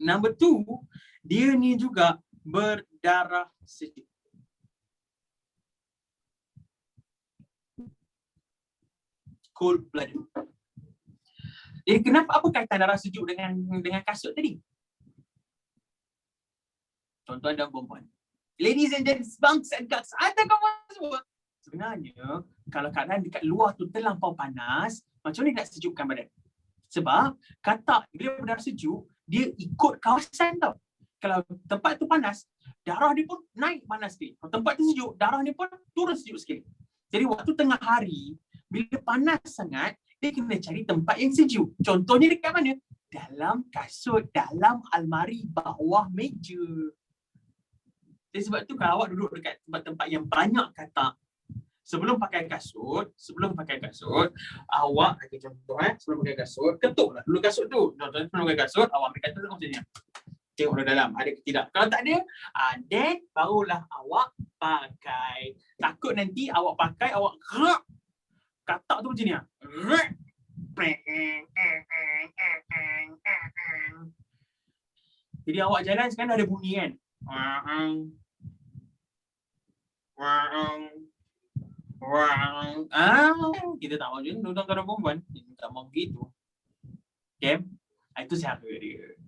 Number 2, dia ni juga berdarah sejuk. Cold blooded. Jadi kenapa, apa kaitan darah sejuk dengan kasut tadi? Tuan-tuan dan puan-puan. Ladies and gents, bunks and cucks, ada kawan semua. Sebenarnya, kalau keadaan dekat luar tu terlampau panas, macam mana nak sejukkan badan? Sebab katak bila berdarah sejuk, dia ikut kawasan tau. Kalau tempat tu panas, darah dia pun naik panas sikit. Kalau tempat tu sejuk, darah dia pun turun sejuk sikit. Jadi waktu tengah hari, bila panas sangat, dia kena cari tempat yang sejuk. Contohnya dekat mana? Dalam kasut, dalam almari, bawah meja. Jadi sebab tu kalau awak duduk dekat tempat-tempat yang banyak katak, sebelum pakai kasut, awak, okay, contoh sebelum pakai kasut, ketuklah dulu kasut tu. Contohnya sebelum pakai kasut, awak ambil kasut macam ni. Tengok dari dalam, ada ke tidak. Kalau tak ada, then barulah awak pakai. Takut nanti awak pakai, awak gerak. Katak tu macam ni. Jadi awak jalan sekarang ada bunyi kan? Kita tak mahu je, tuan-tuan dan perempuan. Kita tak mahu begitu. Okay? Itu cara dia.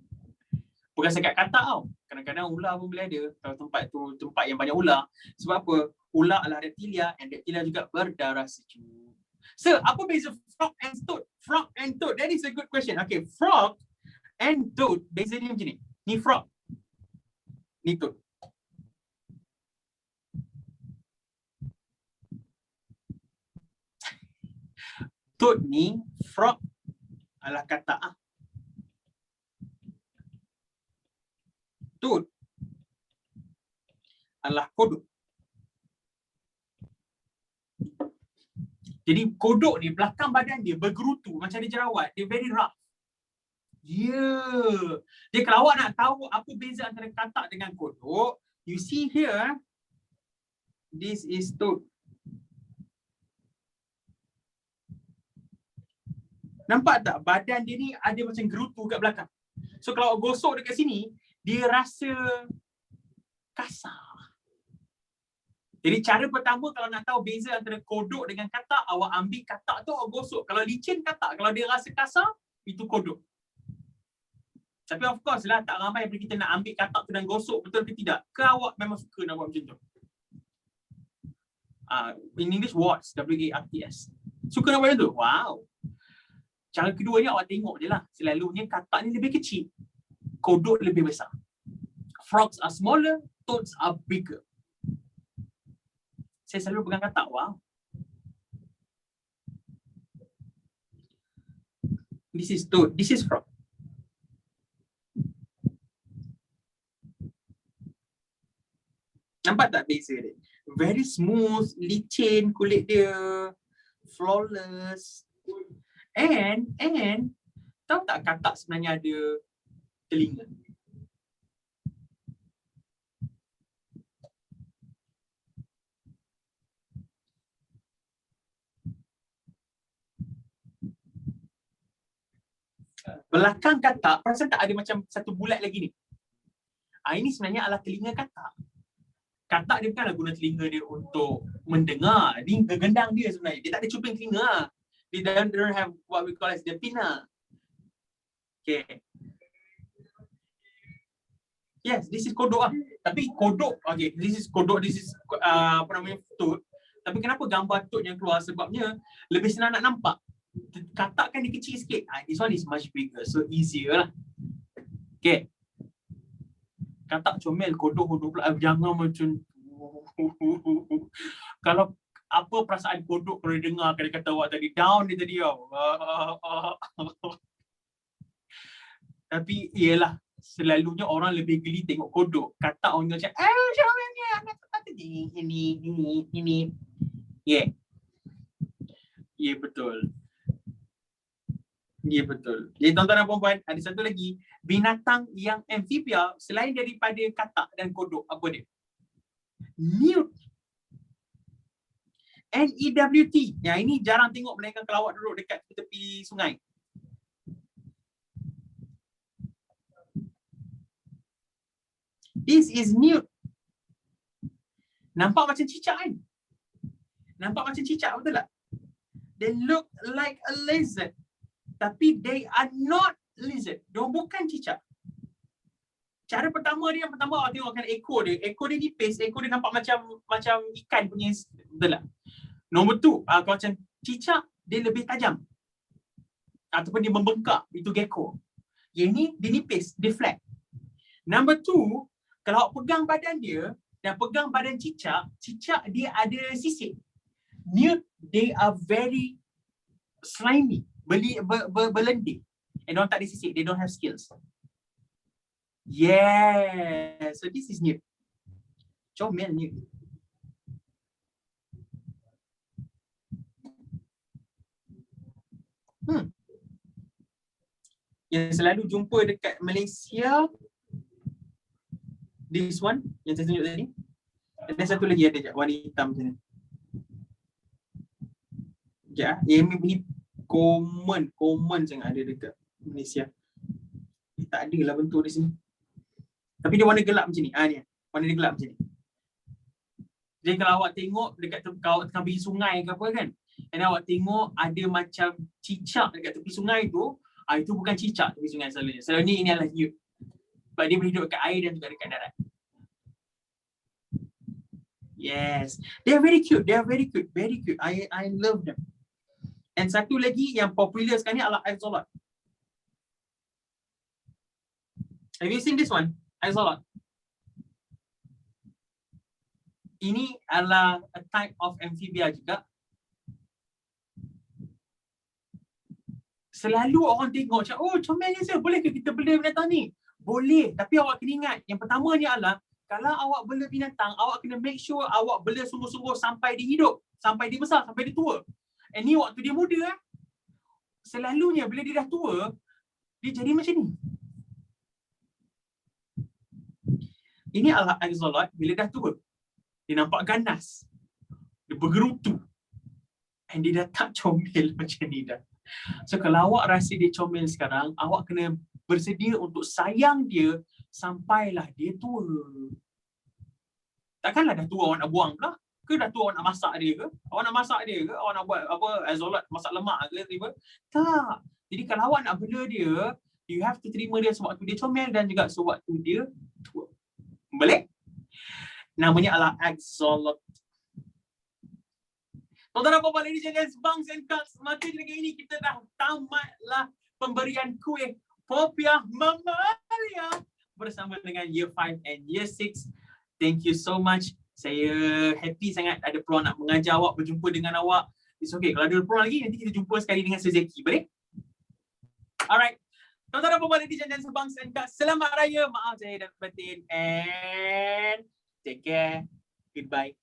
Bukan sekat katak tau. Kadang-kadang ular pun boleh ada. Kalau tempat tu tempat yang banyak ular. Sebab apa? Ular adalah reptilia, and reptilia juga berdarah sejuk. So, apa beza frog and toad? Frog and toad. That is a good question. Okay, frog and toad. Beza dia macam ni. Ni frog. Ni toad. Toad ni, frog adalah katak. Toad adalah kodok. Jadi kodok ni belakang badan dia bergerutu macam ada jerawat. Dia very rough. Dia kalau awak nak tahu apa beza antara katak dengan kodok, you see here, this is toad. Nampak tak badan dia ni ada macam gerutu kat belakang. So kalau awak gosok dekat sini, dia rasa kasar. Jadi cara pertama kalau nak tahu beza antara kodok dengan katak, awak ambil katak tu, awak gosok. Kalau licin katak, kalau dia rasa kasar, itu kodok. Tapi of course lah, tak ramai daripada kita nak ambil katak tu dan gosok, betul ke tidak? Ke awak memang suka nak buat macam tu? In English, warts, W-A-R-T-S. Suka nak buat macam tu? Wow. Cara keduanya awak tengok je lah. Selalunya katak ni lebih kecil, kodok lebih besar. Frogs are smaller, toads are bigger. Saya selalu pegang katak. Wow. This is toad. This is frog. Nampak tak beza dia? Very smooth, licin kulit dia, flawless. And tahu tak katak sebenarnya ada telinga? Belakang katak, perasan tak ada macam satu bulat lagi ni? Ini sebenarnya adalah telinga katak. Katak dia bukanlah guna telinga dia untuk mendengar. Dia gendang dia sebenarnya. Dia tak ada cuping telinga. They don't have what we call as the pinna. Okay. Yes, this is kodok lah. Tapi kodok, okay, this is kodok, this is apa namanya, toad. Tapi kenapa gambar toad yang keluar? Sebabnya lebih senang nak nampak. Katak kan dia kecil sikit. This one is much bigger, so easier lah. Okay. Katak comel, kodok pula. Jangan macam kalau apa perasaan kodok kalau dengar kata-kata awak tadi, down dia tadi tau. Tapi iyalah, selalunya orang lebih geli tengok kodok. Katak orang macam comelnya anak tadi ini. Yeah. Yeah, betul. Ya, betul. Jadi tuan-tuan dan puan-puan, ada satu lagi binatang yang amphibia selain daripada katak dan kodok. Apa dia? Newt. N-E-W-T. Yang ini jarang tengok melainkan kalau awak duduk dekat tepi sungai. This is nude. Nampak macam cicak kan? Nampak macam cicak, betul tak? They look like a lizard. Tapi they are not lizard. Dia bukan cicak. Cara pertama dia, yang pertama awak tengokkan ekor dia. Ekor dia nipis, ekor dia nampak macam ikan punya, betul tak? Nombor 2, kalau macam cicak, dia lebih tajam. Ataupun dia membengkak, itu gecko. Yang ni, dia nipis, dia flat. Number 2, kalau awak pegang badan dia, dan pegang badan cicak, cicak dia ada sisik. Nude, they are very slimy, berlendir. And orang tak ada sisik, they don't have scales. Yeah, so this is nude. Comel nude. Yang selalu jumpa dekat Malaysia, this one yang saya tunjuk tadi. Ada satu lagi ada warna hitam macam ni. Ya, yang ni common sangat ada dekat Malaysia. Tak ada lah bentuk di sini. Tapi dia warna gelap macam ni. Ni warna dia gelap macam ni. Jadi kalau awak tengok dekat tengah pergi sungai ke apa kan, dan awak tengok ada macam cicak dekat tepi sungai tu, itu bukan cicak tepi sungai selalunya. Selalunya ini adalah nude. Sebab dia boleh hidup dekat air dan juga dekat darat. Yes. They are very cute. They are very cute. Very cute. I love them. And satu lagi yang popular sekarang ni adalah axolotl. Have you seen this one? Axolotl. Ini adalah a type of amphibia juga. Selalu orang tengok macam, oh comelnya saya, boleh ke kita bela binatang ni? Boleh, tapi awak kena ingat, yang pertama ni adalah, kalau awak bela binatang, awak kena make sure awak bela sungguh-sungguh sampai dia hidup, sampai dia besar, sampai dia tua. And ni waktu dia muda, selalunya bila dia dah tua, dia jadi macam ni. Ini adalah axolotl bila dah tua. Dia nampak ganas. Dia bergerutu. And dia dah tak comel macam ni dah. So kalau awak rasa dia comel sekarang, awak kena bersedia untuk sayang dia sampailah dia tua. Takkanlah dah tua awak nak buang lah. Ke dah tua awak nak masak dia ke? Awak nak masak dia ke? Awak nak buat apa, axolotl masak lemak ke tiba? Tak. Jadi kalau awak nak bela dia, you have to terima dia sewaktu dia comel dan juga sewaktu dia tua. Boleh? Namanya adalah axolotl. Tuan-tuan dan puan-puan, ladies and gents, bunks and cuts, maka dengan ini kita dah tamatlah pemberian kuih Popiah Mamalia bersama dengan Year 5 and Year 6. Thank you so much. Saya happy sangat ada peluang nak mengajar awak, berjumpa dengan awak. It's okay. Kalau ada peluang lagi, nanti kita jumpa sekali dengan Sir Zeki. Boleh? Alright. Tuan-tuan dan puan-puan, ladies and gents, bunks and cuts, selamat raya. Maaf saya dan batin. And take care. Goodbye.